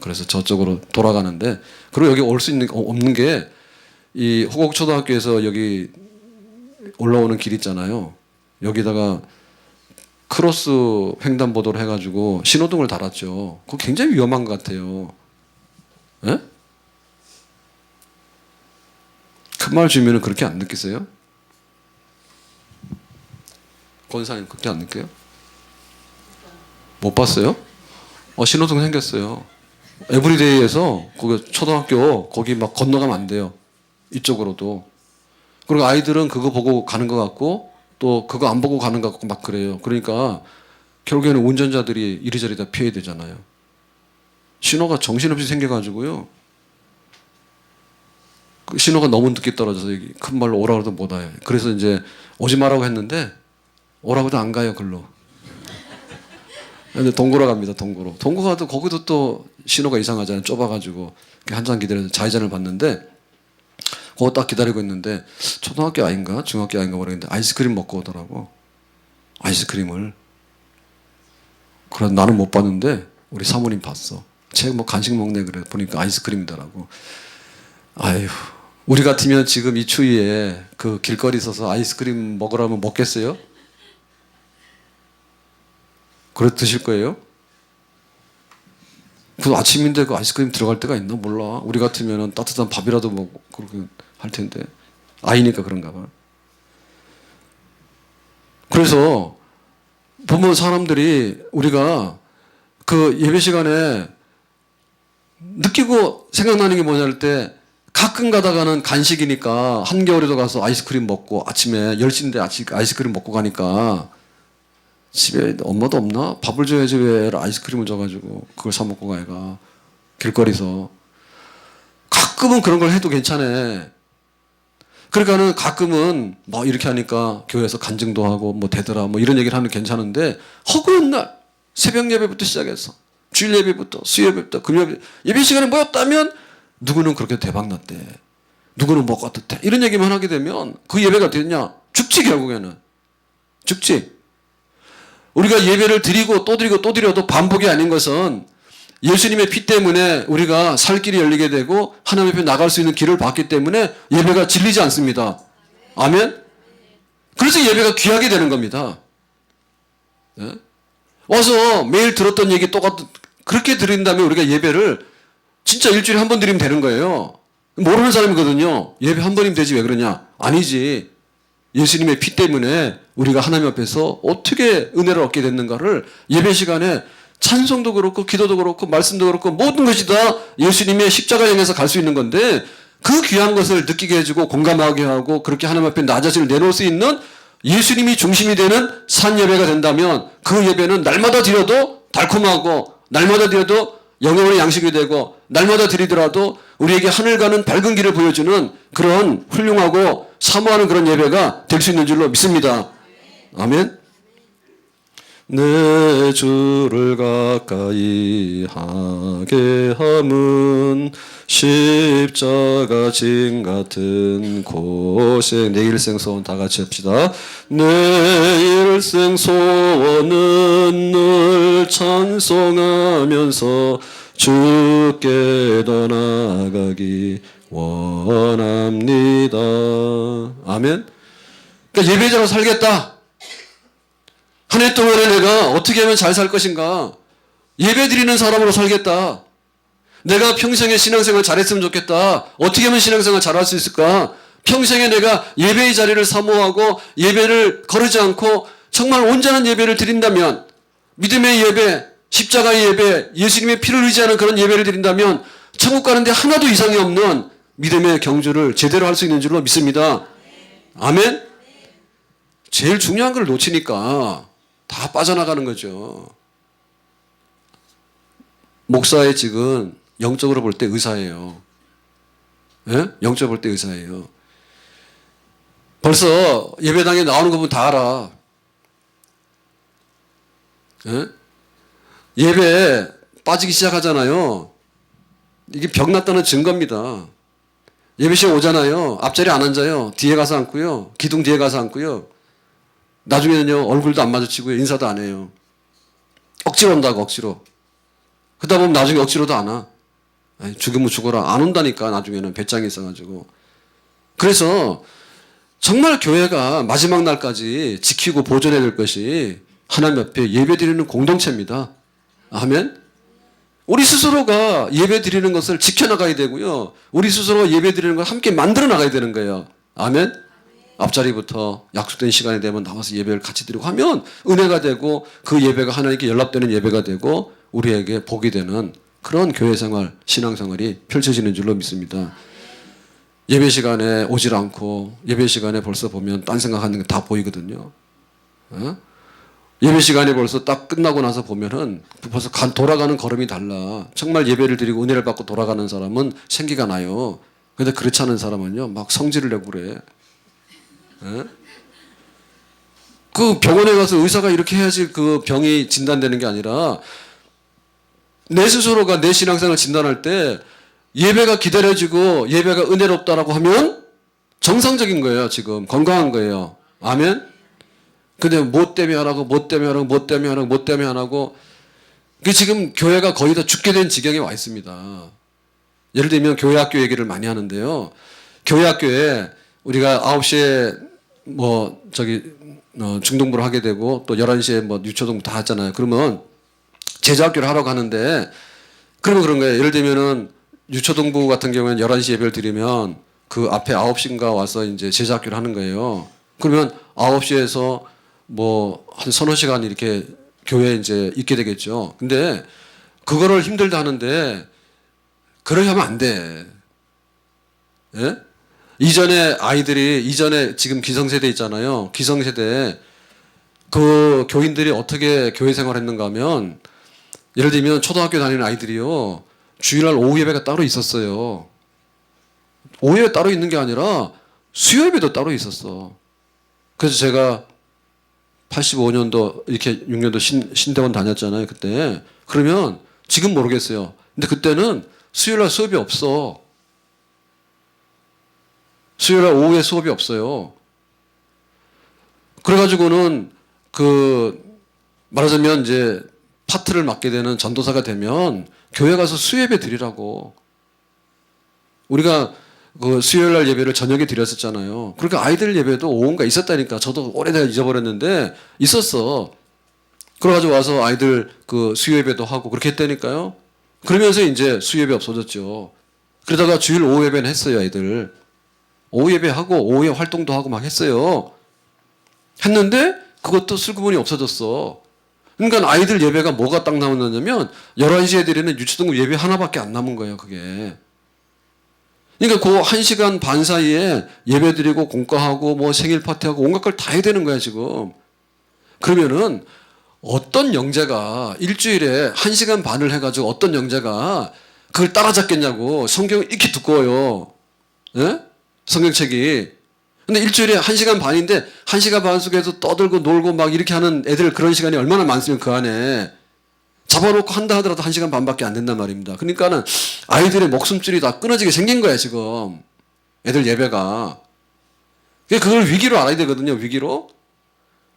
그래서 저쪽으로 돌아가는데 그리고 여기 올 수 있는 없는 게 이 호곡초등학교에서 여기 올라오는 길 있잖아요. 여기다가 크로스 횡단보도를 해가지고 신호등을 달았죠. 그거 굉장히 위험한 것 같아요. 예? 큰 말 주면은 그렇게 안 느끼세요? 권사님 그렇게 안 느껴요? 못 봤어요? 신호등 생겼어요. 에브리데이에서 거기 초등학교 거기 막 건너가면 안 돼요. 이쪽으로도. 그리고 아이들은 그거 보고 가는 것 같고 또 그거 안 보고 가는 것 같고 막 그래요. 그러니까 결국에는 운전자들이 이리저리 다 피해야 되잖아요. 신호가 정신없이 생겨가지고요. 그 신호가 너무 늦게 떨어져서 큰 말로 오라고 해도 못 와요. 그래서 이제 오지 말라고 했는데 오라고 해도 안 가요. 글로. 근데 동고로 갑니다. 동고로. 동고 가도 거기도 또 신호가 이상하잖아요. 좁아가지고 한참 기다려서 좌회전을 봤는데 그거 딱 기다리고 있는데 초등학교 아이인가 중학교 아이인가 모르겠는데 아이스크림 먹고 오더라고. 아이스크림을. 그래 나는 못 봤는데 우리 사모님 봤어. 쟤 뭐 간식 먹네 그래 보니까 아이스크림이더라고. 아유 우리 같으면 지금 이 추위에 그 길거리 서서 아이스크림 먹으라면 먹겠어요? 그래 드실 거예요? 그 아침인데 그 아이스크림 들어갈 때가 있나 몰라. 우리 같으면 따뜻한 밥이라도 먹고 그렇게 할 텐데 아이니까 그런가 봐. 그래서 보면 사람들이 우리가 그 예배 시간에 느끼고 생각나는 게 뭐냐 할 때 가끔 가다가는 간식이니까 한겨울에도 가서 아이스크림 먹고 아침에 10시인데 아이스크림 먹고 가니까 집에 엄마도 없나? 밥을 줘야지 왜 아이스크림을 줘가지고 그걸 사 먹고 가 애가 길거리에서. 가끔은 그런 걸 해도 괜찮아. 그러니까는 가끔은 뭐 이렇게 하니까 교회에서 간증도 하고 뭐 되더라 뭐 이런 얘기를 하는 게 괜찮은데 허구한 날 새벽 예배부터 시작해서 주일 예배부터 수요 예배부터 금요 예배 시간에 모였다면 누구는 그렇게 대박 났대. 누구는 뭐 어떻대. 이런 얘기만 하게 되면 그 예배가 되냐? 죽지 결국에는. 죽지. 우리가 예배를 드리고 또 드리고 또 드려도 반복이 아닌 것은 예수님의 피 때문에 우리가 살 길이 열리게 되고 하나님 앞에 나갈 수 있는 길을 받기 때문에 예배가 질리지 않습니다. 아멘? 그래서 예배가 귀하게 되는 겁니다. 네? 와서 매일 들었던 얘기 똑같은 그렇게 드린다면 우리가 예배를 진짜 일주일에 한 번 드리면 되는 거예요. 모르는 사람이거든요. 예배 한 번이면 되지 왜 그러냐? 아니지. 예수님의 피 때문에 우리가 하나님 앞에서 어떻게 은혜를 얻게 됐는가를 예배 시간에 찬송도 그렇고 기도도 그렇고 말씀도 그렇고 모든 것이 다 예수님의 십자가 향해서 갈 수 있는 건데 그 귀한 것을 느끼게 해주고 공감하게 하고 그렇게 하나님 앞에 나 자신을 내놓을 수 있는 예수님이 중심이 되는 산 예배가 된다면 그 예배는 날마다 드려도 달콤하고 날마다 드려도 영혼의 양식이 되고 날마다 드리더라도 우리에게 하늘 가는 밝은 길을 보여주는 그런 훌륭하고 사모하는 그런 예배가 될 수 있는 줄로 믿습니다. 아멘. 내 주를 가까이 하게 함은 십자가 진 같은 고생. 내 일생 소원 다 같이 합시다. 내 일생 소원은 늘 찬송하면서 주께 더 나아가기 원합니다. 아멘. 그러니까 예배자로 살겠다. 한 해 동안에 내가 어떻게 하면 잘 살 것인가? 예배 드리는 사람으로 살겠다. 내가 평생에 신앙생활 잘했으면 좋겠다. 어떻게 하면 신앙생활 잘할 수 있을까? 평생에 내가 예배의 자리를 사모하고 예배를 거르지 않고 정말 온전한 예배를 드린다면 믿음의 예배, 십자가의 예배, 예수님의 피를 의지하는 그런 예배를 드린다면 천국 가는데 하나도 이상이 없는 믿음의 경주를 제대로 할 수 있는 줄로 믿습니다. 아멘? 제일 중요한 걸 놓치니까 다 빠져나가는 거죠. 목사의 직은 영적으로 볼 때 의사예요. 예? 영적으로 볼 때 의사예요. 벌써 예배당에 나오는 거 보면 다 알아. 예? 예배에 빠지기 시작하잖아요. 이게 병 났다는 증거입니다. 예배 시간 오잖아요. 앞자리 안 앉아요. 뒤에 가서 앉고요. 기둥 뒤에 가서 앉고요. 나중에는요, 얼굴도 안 마주치고요. 인사도 안 해요. 억지로 온다고, 억지로. 그러다 보면 나중에 억지로도 안 와. 아니, 죽으면 죽어라. 안 온다니까, 나중에는 배짱이 있어가지고. 그래서 정말 교회가 마지막 날까지 지키고 보존해야 될 것이 하나님 앞에 예배 드리는 공동체입니다. 아멘? 우리 스스로가 예배 드리는 것을 지켜나가야 되고요. 우리 스스로가 예배 드리는 걸 함께 만들어 나가야 되는 거예요. 아멘? 앞자리부터 약속된 시간이 되면 나와서 예배를 같이 드리고 하면 은혜가 되고 그 예배가 하나님께 연락되는 예배가 되고 우리에게 복이 되는 그런 교회생활, 신앙생활이 펼쳐지는 줄로 믿습니다. 예배 시간에 오질 않고 예배 시간에 벌써 보면 딴 생각하는 게 다 보이거든요. 어? 예배 시간이 벌써 딱 끝나고 나서 보면은 벌써 돌아가는 걸음이 달라. 정말 예배를 드리고 은혜를 받고 돌아가는 사람은 생기가 나요. 그런데 그렇지 않은 사람은요 막 성질을 내고 그래. 에? 그 병원에 가서 의사가 이렇게 해야지 그 병이 진단되는 게 아니라 내 스스로가 내 신앙생활을 진단할 때 예배가 기다려지고 예배가 은혜롭다라고 하면 정상적인 거예요. 지금 건강한 거예요. 아멘. 근데 뭐 때문에 안 하고 뭐 때문에 안 하고 뭐 때문에 안 하고 뭐 때문에 안 하고 그 지금 교회가 거의 다 죽게 된 지경에 와 있습니다. 예를 들면 교회 학교 얘기를 많이 하는데요. 교회 학교에 우리가 9시에 중등부를 하게 되고 또 11시에 유초등부 다 하잖아요. 그러면 제자학교를 하러 가는데 그러면 그런 거예요. 예를 들면은 유초등부 같은 경우에는 11시 예배를 드리면 그 앞에 9시인가 와서 이제 제자학교를 하는 거예요. 그러면 9시에서 한 서너 시간 이렇게 교회에 이제 있게 되겠죠. 근데 그거를 힘들다 하는데 그렇게 하면 안 돼. 예? 이전에 지금 기성세대 있잖아요. 기성세대 그 교인들이 어떻게 교회 생활을 했는가 하면 예를 들면 초등학교 다니는 아이들이요. 주일날 오후 예배가 따로 있었어요. 오후 예배 따로 있는 게 아니라 수요 예배도 따로 있었어. 그래서 제가 85년도 이렇게 6년도 신대원 다녔잖아요. 그때. 그러면 지금 모르겠어요. 근데 그때는 수요일날 수업이 없어. 수요일날 오후에 수업이 없어요. 그래가지고는 말하자면 이제 파트를 맡게 되는 전도사가 되면 교회 가서 수요예배 드리라고. 우리가 그 수요일날 예배를 저녁에 드렸었잖아요. 그러니까 아이들 예배도 오후인가 있었다니까. 저도 오래되어 잊어버렸는데 있었어. 그래가지고 와서 아이들 그 수요예배도 하고 그렇게 했다니까요. 그러면서 이제 수요예배 없어졌죠. 그러다가 주일 오후 예배는 했어요, 아이들. 오후 예배하고 오후에 활동도 하고 막 했어요. 했는데 그것도 슬그머니 없어졌어. 그러니까 아이들 예배가 뭐가 딱 남았냐면 11시에 드리는 유초등부 예배 하나밖에 안 남은 거예요, 그게. 그러니까 그 1시간 반 사이에 예배 드리고 공과하고 생일 파티하고 온갖 걸 다 해야 되는 거야, 지금. 그러면은 어떤 영재가 일주일에 1시간 반을 해가지고 어떤 영재가 그걸 따라잡겠냐고. 성경이 이렇게 두꺼워요. 예? 성경책이. 근데 일주일에 1시간 반인데 1시간 반 속에서 떠들고 놀고 막 이렇게 하는 애들 그런 시간이 얼마나 많으면 그 안에 잡아놓고 한다 하더라도 1시간 반밖에 안 된단 말입니다. 그러니까는 아이들의 목숨줄이 다 끊어지게 생긴 거야, 지금. 애들 예배가. 그걸 위기로 알아야 되거든요, 위기로.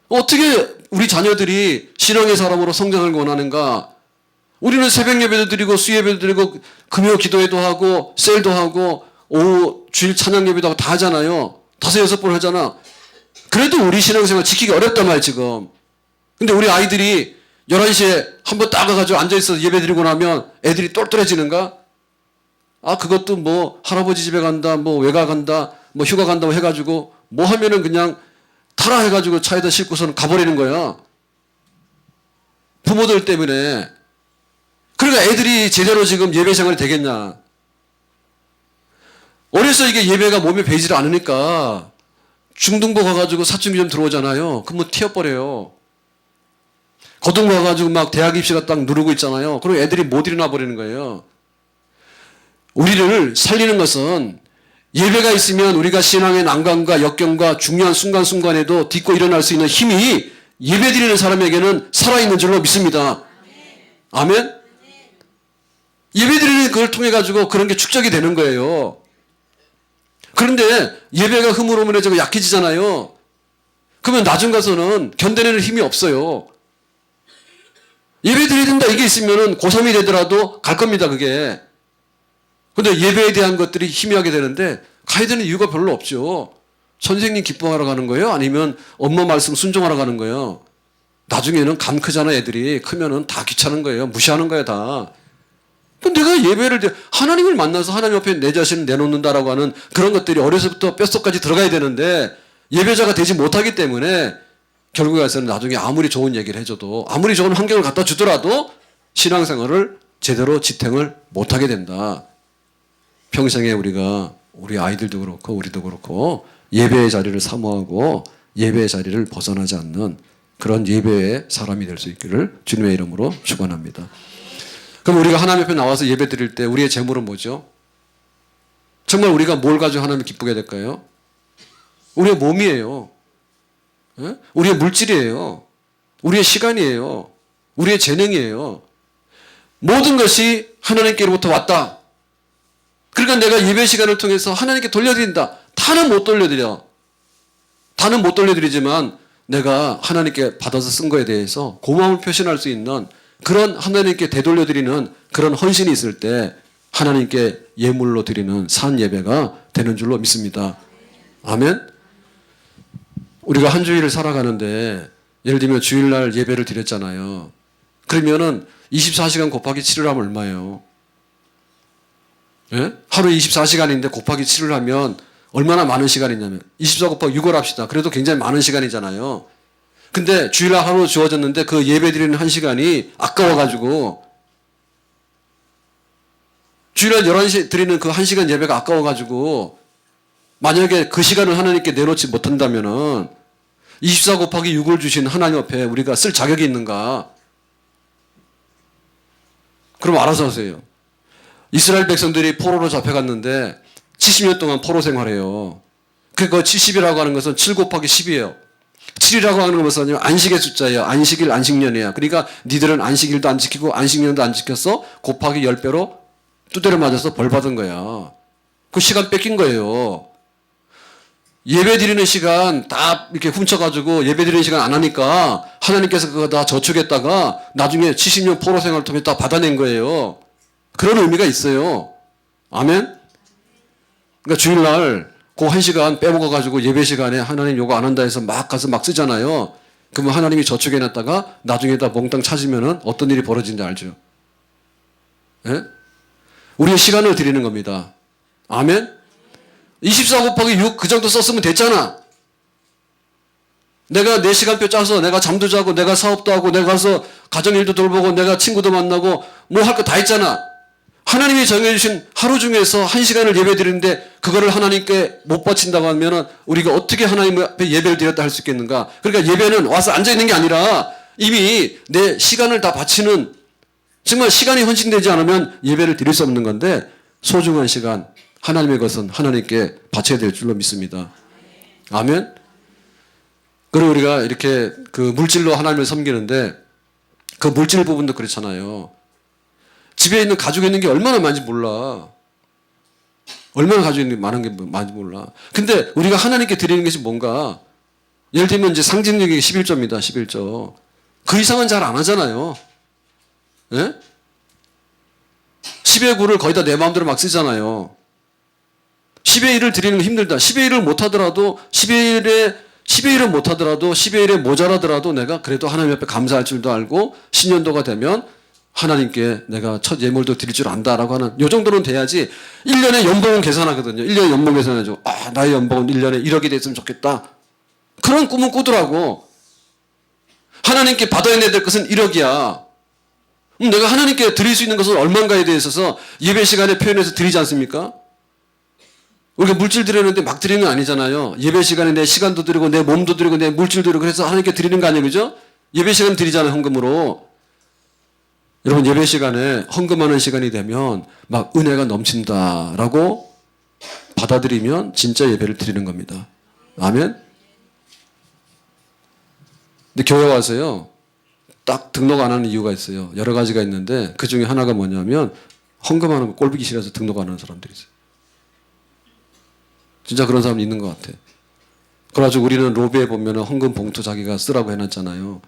어떻게 우리 자녀들이 신앙의 사람으로 성장을 원하는가? 우리는 새벽 예배도 드리고 수예배도 드리고 금요 기도회도 하고 셀도 하고 오후 주일 찬양 예배도 하고 다 하잖아요. 5-6번 하잖아. 그래도 우리 신앙생활 지키기 어렵단 말이야, 지금. 근데 우리 아이들이 11시에 한번 딱 가가지고 앉아있어서 예배 드리고 나면 애들이 똘똘해지는가? 그것도 할아버지 집에 간다, 외가 간다, 휴가 간다고 해가지고 하면은 그냥 타라 해가지고 차에다 싣고서는 가버리는 거야. 부모들 때문에. 그러니까 애들이 제대로 지금 예배 생활이 되겠냐. 어려서 이게 예배가 몸에 배이질 않으니까 중등부 가가지고 사춘기 좀 들어오잖아요. 그러면 튀어버려요. 고등부 가가지고 막 대학 입시가 딱 누르고 있잖아요. 그럼 애들이 못 일어나 버리는 거예요. 우리를 살리는 것은 예배가 있으면 우리가 신앙의 난관과 역경과 중요한 순간순간에도 딛고 일어날 수 있는 힘이 예배 드리는 사람에게는 살아있는 줄로 믿습니다. 아멘? 예배 드리는 그걸 통해 가지고 그런 게 축적이 되는 거예요. 그런데 예배가 흐물흐물해지고 약해지잖아요. 그러면 나중 가서는 견뎌내는 힘이 없어요. 예배 드려야 된다 이게 있으면은 고3이 되더라도 갈 겁니다, 그게. 근데 예배에 대한 것들이 희미하게 되는데 가야 되는 이유가 별로 없죠. 선생님 기뻐하러 가는 거예요? 아니면 엄마 말씀 순종하러 가는 거예요? 나중에는 감 크잖아, 애들이. 크면은 다 귀찮은 거예요. 무시하는 거예요, 다. 내가 예배를 하나님을 만나서 하나님 앞에 내 자신을 내놓는다라고 하는 그런 것들이 어려서부터 뼛속까지 들어가야 되는데 예배자가 되지 못하기 때문에 결국에 가서는 나중에 아무리 좋은 얘기를 해줘도 아무리 좋은 환경을 갖다 주더라도 신앙생활을 제대로 지탱을 못하게 된다. 평생에 우리가 우리 아이들도 그렇고 우리도 그렇고 예배의 자리를 사모하고 예배의 자리를 벗어나지 않는 그런 예배의 사람이 될 수 있기를 주님의 이름으로 축원합니다. 그럼 우리가 하나님 앞에 나와서 예배 드릴 때 우리의 제물은 뭐죠? 정말 우리가 뭘 가지고 하나님을 기쁘게 될까요? 우리의 몸이에요. 예? 우리의 물질이에요. 우리의 시간이에요. 우리의 재능이에요. 모든 것이 하나님께로부터 왔다. 그러니까 내가 예배 시간을 통해서 하나님께 돌려드린다. 다는 못 돌려드려. 다는 못 돌려드리지만 내가 하나님께 받아서 쓴 거에 대해서 고마움을 표현할 수 있는 그런 하나님께 되돌려드리는 그런 헌신이 있을 때 하나님께 예물로 드리는 산 예배가 되는 줄로 믿습니다. 아멘. 우리가 한 주일을 살아가는데 예를 들면 주일날 예배를 드렸잖아요. 그러면은 24시간 곱하기 7을 하면 얼마예요? 예? 하루 24시간인데 곱하기 7을 하면 얼마나 많은 시간이냐면 24 곱하기 6을 합시다. 그래도 굉장히 많은 시간이잖아요. 근데 주일날 하루 주어졌는데 그 예배 드리는 한 시간이 아까워가지고 주일날 11시에 드리는 그 한 시간 예배가 아까워가지고 만약에 그 시간을 하나님께 내놓지 못한다면은 24 곱하기 6을 주신 하나님 앞에 우리가 쓸 자격이 있는가? 그럼 알아서 하세요. 이스라엘 백성들이 포로로 잡혀갔는데 70년 동안 포로 생활해요. 그 70이라고 하는 것은 7 곱하기 10이에요. 7이라고 하는 것은 안식의 숫자예요. 안식일, 안식년이에요. 그러니까 니들은 안식일도 안 지키고 안식년도 안 지켰어. 곱하기 10배로 두대를 맞아서 벌 받은 거야. 그 시간 뺏긴 거예요. 예배 드리는 시간 다 이렇게 훔쳐가지고 예배 드리는 시간 안 하니까 하나님께서 그거 다 저축했다가 나중에 70년 포로 생활을 통해 다 받아낸 거예요. 그런 의미가 있어요. 아멘? 그러니까 주일날 그 한 시간 빼먹어가지고 예배 시간에 하나님 요거 안 한다 해서 막 가서 막 쓰잖아요. 그러면 하나님이 저축해놨다가 나중에 다 몽땅 찾으면은 어떤 일이 벌어지는지 알죠? 예? 우리의 시간을 드리는 겁니다. 아멘? 24 곱하기 6 그 정도 썼으면 됐잖아. 내가 내 시간표 짜서 내가 잠도 자고 내가 사업도 하고 내가 가서 가정일도 돌보고 내가 친구도 만나고 뭐 할 거 다 했잖아. 하나님이 정해주신 하루 중에서 한 시간을 예배 드리는데 그거를 하나님께 못 바친다고 하면은 우리가 어떻게 하나님 앞에 예배를 드렸다 할 수 있겠는가? 그러니까 예배는 와서 앉아있는 게 아니라 이미 내 시간을 다 바치는 정말 시간이 헌신되지 않으면 예배를 드릴 수 없는 건데 소중한 시간 하나님의 것은 하나님께 바쳐야 될 줄로 믿습니다. 아멘. 그리고 우리가 이렇게 그 물질로 하나님을 섬기는데 그 물질 부분도 그렇잖아요. 집에 있는 가지고 있는 게 얼마나 많은지 몰라. 얼마나 가지고 있는 게 많은 게 많은지 몰라. 근데 우리가 하나님께 드리는 것이 뭔가 예를 들면 이제 상징적인 11조입니다. 11조. 그 이상은 잘 안 하잖아요. 예? 10의 9를 거의 다 내 마음대로 막 쓰잖아요. 10의 1을 드리는 게 힘들다. 10의 1을 못하더라도 10의 1은 못하더라도 10의 1에 모자라더라도 내가 그래도 하나님 앞에 감사할 줄도 알고 신년도가 되면 하나님께 내가 첫 예물도 드릴 줄 안다라고 하는 요 정도는 돼야지 1년에 연봉은 계산하거든요. 1년에 연봉 계산해줘. 아, 나의 연봉은 1년에 1억이 됐으면 좋겠다. 그런 꿈은 꾸더라고. 하나님께 받아야 될 것은 1억이야. 내가 하나님께 드릴 수 있는 것은 얼마인가에 대해서 예배 시간에 표현해서 드리지 않습니까? 우리가 물질 드리는데 막 드리는 건 아니잖아요. 예배 시간에 내 시간도 드리고 내 몸도 드리고 내 물질도 드리고 그래서 하나님께 드리는 거 아니에요. 그죠? 예배 시간 드리잖아요. 헌금으로. 여러분 예배 시간에 헌금하는 시간이 되면 막 은혜가 넘친다라고 받아들이면 진짜 예배를 드리는 겁니다. 아멘? 근데 교회 와서요. 딱 등록 안 하는 이유가 있어요. 여러 가지가 있는데 그 중에 하나가 뭐냐면 헌금하는 거 꼴보기 싫어서 등록 안 하는 사람들이 있어요. 진짜 그런 사람 있는 것 같아. 그래가지고 우리는 로비에 보면 헌금 봉투 자기가 쓰라고 해놨잖아요.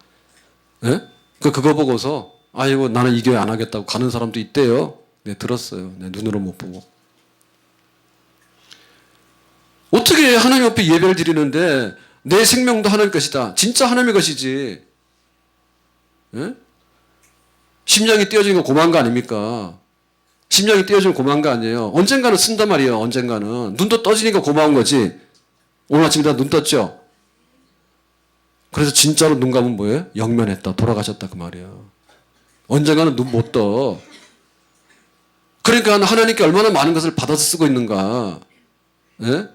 예? 그거 보고서 아이고 나는 이 교회 안 하겠다고 가는 사람도 있대요. 네, 들었어요. 네, 눈으로 못 보고. 어떻게 하나님 앞에 예배를 드리는데 내 생명도 하나님 것이다. 진짜 하나님의 것이지. 예? 심장이 떼어지는 거 고마운 거 아닙니까? 심장이 떼어지면 고마운 거 아니에요. 언젠가는 쓴단 말이에요. 언젠가는. 눈도 떠지니까 고마운 거지. 오늘 아침에 다 눈 떴죠? 그래서 진짜로 눈 감으면 뭐예요? 영면했다. 돌아가셨다 그 말이에요. 언젠가는 눈 못 떠. 그러니까 하나님께 얼마나 많은 것을 받아서 쓰고 있는가. 예?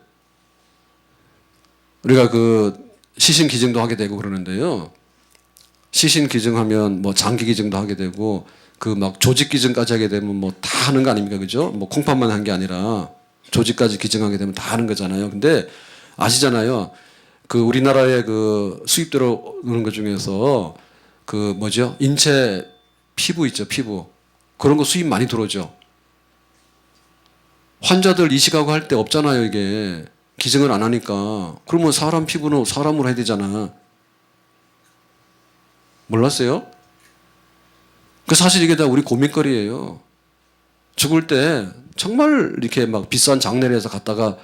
우리가 그 시신 기증도 하게 되고 그러는데요. 시신 기증하면 뭐 장기 기증도 하게 되고 그 막 조직 기증까지 하게 되면 뭐 다 하는 거 아닙니까? 그죠? 뭐 콩팥만 한 게 아니라 조직까지 기증하게 되면 다 하는 거잖아요. 근데 아시잖아요. 그 우리나라의 그 수입 들어오는 것 중에서 그 뭐죠? 인체 피부 있죠, 피부. 그런 거 수입 많이 들어오죠. 환자들 이식하고 할 때 없잖아요, 이게. 기증을 안 하니까. 그러면 사람 피부는 사람으로 해야 되잖아. 몰랐어요? 그 사실 이게 다 우리 고민거리예요. 죽을 때 정말 이렇게 막 비싼 장례를 해서 갔다가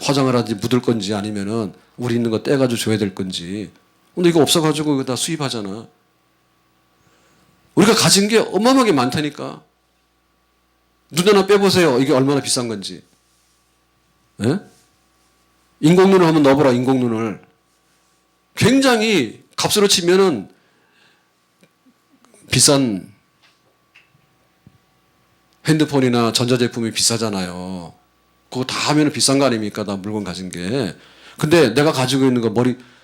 화장을 하든지 묻을 건지 아니면은 우리 있는 거 떼가지고 줘야 될 건지. 근데 이거 없어가지고 이거 다 수입하잖아. 우리가 가진 게 어마어마하게 많다니까. 눈 하나 빼보세요. 이게 얼마나 비싼 건지. 예? 인공눈을 한번 넣어보라, 인공눈을. 굉장히 값으로 치면은 비싼 핸드폰이나 전자제품이 비싸잖아요. 그거 다 하면 비싼 거 아닙니까? 나 물건 가진 게. 근데 내가 가지고 있는 거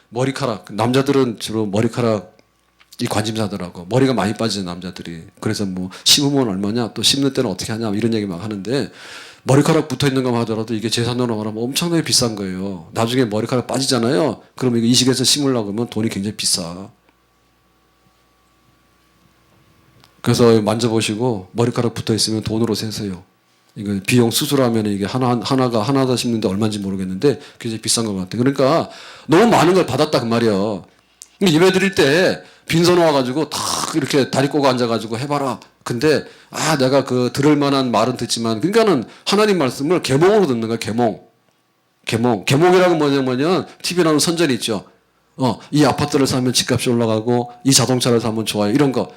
머리카락. 남자들은 주로 머리카락이 관심사더라고. 머리가 많이 빠지는 남자들이. 그래서 뭐 심으면 얼마냐? 또 심는 때는 어떻게 하냐? 이런 얘기 막 하는데 머리카락 붙어 있는 것만 하더라도 이게 재산으로 말하면 엄청나게 비싼 거예요. 나중에 머리카락 빠지잖아요. 그러면 이거 이식해서 심으려고 하면 돈이 굉장히 비싸. 그래서 만져보시고 머리카락 붙어 있으면 돈으로 세세요. 이거 비용 수술하면 이게 하나 더 심는데 얼마인지 모르겠는데 굉장히 비싼 것 같아. 그러니까 너무 많은 걸 받았다 그 말이야. 예배 드릴 때 빈손 와가지고 다 이렇게 다리 꼬고 앉아가지고 해봐라. 근데 내가 그 들을 만한 말은 듣지만 그러니까는 하나님 말씀을 계몽으로 듣는 거야. 계몽이라고 뭐냐면 TV에 나오는 선전이 있죠. 이 아파트를 사면 집값이 올라가고 이 자동차를 사면 좋아요. 이런 거.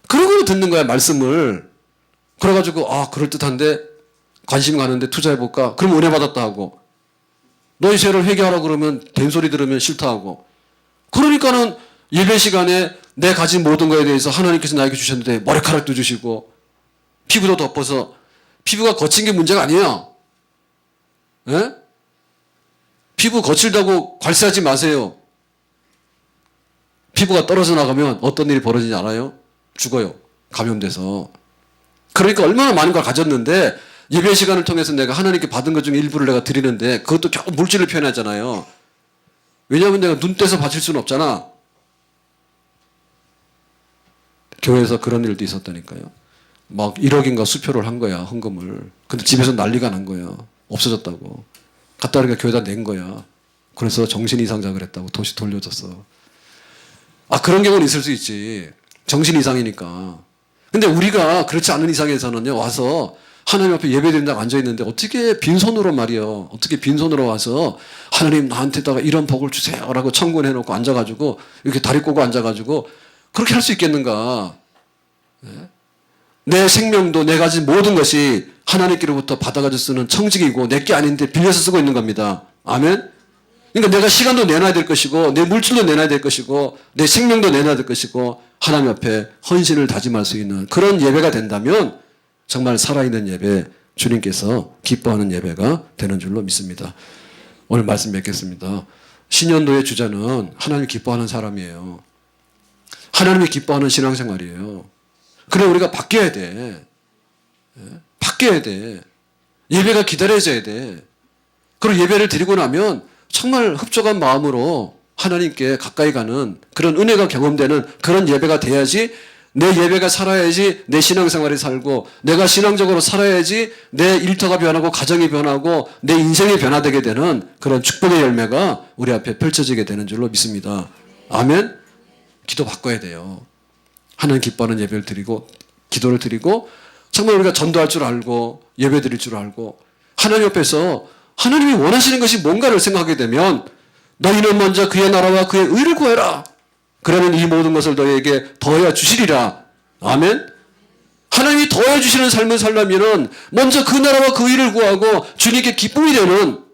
그런 걸 듣는 거야, 말씀을. 그래가지고, 그럴듯한데, 관심 가는데 투자해볼까? 그럼 은혜 받았다 하고. 너희 죄를 회개하라 그러면, 된소리 들으면 싫다 하고. 그러니까는 예배 시간에 내 가진 모든 거에 대해서 하나님께서 나에게 주셨는데, 머리카락도 주시고, 피부도 덮어서, 피부가 거친 게 문제가 아니에요. 예? 피부 거칠다고 괄세하지 마세요. 피부가 떨어져 나가면 어떤 일이 벌어지지 않아요? 죽어요. 감염돼서. 그러니까 얼마나 많은 걸 가졌는데 예배 시간을 통해서 내가 하나님께 받은 것 중에 일부를 내가 드리는데 그것도 겨우 물질을 표현하잖아요. 왜냐하면 내가 눈 떼서 바칠 수는 없잖아. 교회에서 그런 일도 있었다니까요. 막 1억인가 수표를 한 거야, 헌금을. 근데 집에서 난리가 난 거야. 없어졌다고. 갖다 그러니까 교회에다 낸 거야. 그래서 정신 이상자 그랬다고 도시 돌려줬어. 그런 경우는 있을 수 있지. 정신 이상이니까. 근데 우리가 그렇지 않은 이상에서는요, 와서 하나님 앞에 예배드린다고 앉아있는데 어떻게 빈손으로 말이요. 어떻게 빈손으로 와서 하나님 나한테다가 이런 복을 주세요. 라고 청구해놓고 앉아가지고 이렇게 다리 꼬고 앉아가지고 그렇게 할 수 있겠는가. 내 생명도 내 가진 모든 것이 하나님께로부터 받아가지고 쓰는 청직이고 내 게 아닌데 빌려서 쓰고 있는 겁니다. 아멘? 그러니까 내가 시간도 내놔야 될 것이고 내 물질도 내놔야 될 것이고 내 생명도 내놔야 될 것이고 하나님 앞에 헌신을 다짐할 수 있는 그런 예배가 된다면 정말 살아있는 예배, 주님께서 기뻐하는 예배가 되는 줄로 믿습니다. 오늘 말씀 맺겠습니다. 신년도의 주자는 하나님 기뻐하는 사람이에요. 하나님이 기뻐하는 신앙생활이에요. 그래 우리가 바뀌어야 돼. 바뀌어야 돼. 예배가 기다려져야 돼. 그리고 예배를 드리고 나면 정말 흡족한 마음으로 하나님께 가까이 가는 그런 은혜가 경험되는 그런 예배가 돼야지 내 예배가 살아야지 내 신앙생활이 살고 내가 신앙적으로 살아야지 내 일터가 변하고 가정이 변하고 내 인생이 변화되게 되는 그런 축복의 열매가 우리 앞에 펼쳐지게 되는 줄로 믿습니다. 아멘? 기도 바꿔야 돼요. 하나님 기뻐하는 예배를 드리고 기도를 드리고 정말 우리가 전도할 줄 알고 예배 드릴 줄 알고 하나님 옆에서 하나님이 원하시는 것이 뭔가를 생각하게 되면 너희는 먼저 그의 나라와 그의 의를 구해라. 그러면 이 모든 것을 너희에게 더하여 주시리라. 아멘. 하나님이 더해 주시는 삶을 살려면 먼저 그 나라와 그 의를 구하고 주님께 기쁨이 되는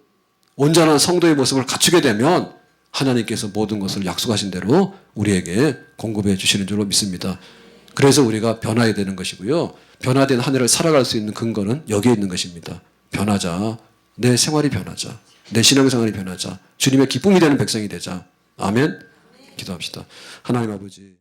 온전한 성도의 모습을 갖추게 되면 하나님께서 모든 것을 약속하신 대로 우리에게 공급해 주시는 줄로 믿습니다. 그래서 우리가 변화해야 되는 것이고요. 변화된 한 해를 살아갈 수 있는 근거는 여기에 있는 것입니다. 변하자. 내 생활이 변하자. 내 신앙생활이 변하자. 주님의 기쁨이 되는 백성이 되자. 아멘. 기도합시다. 하나님 아버지.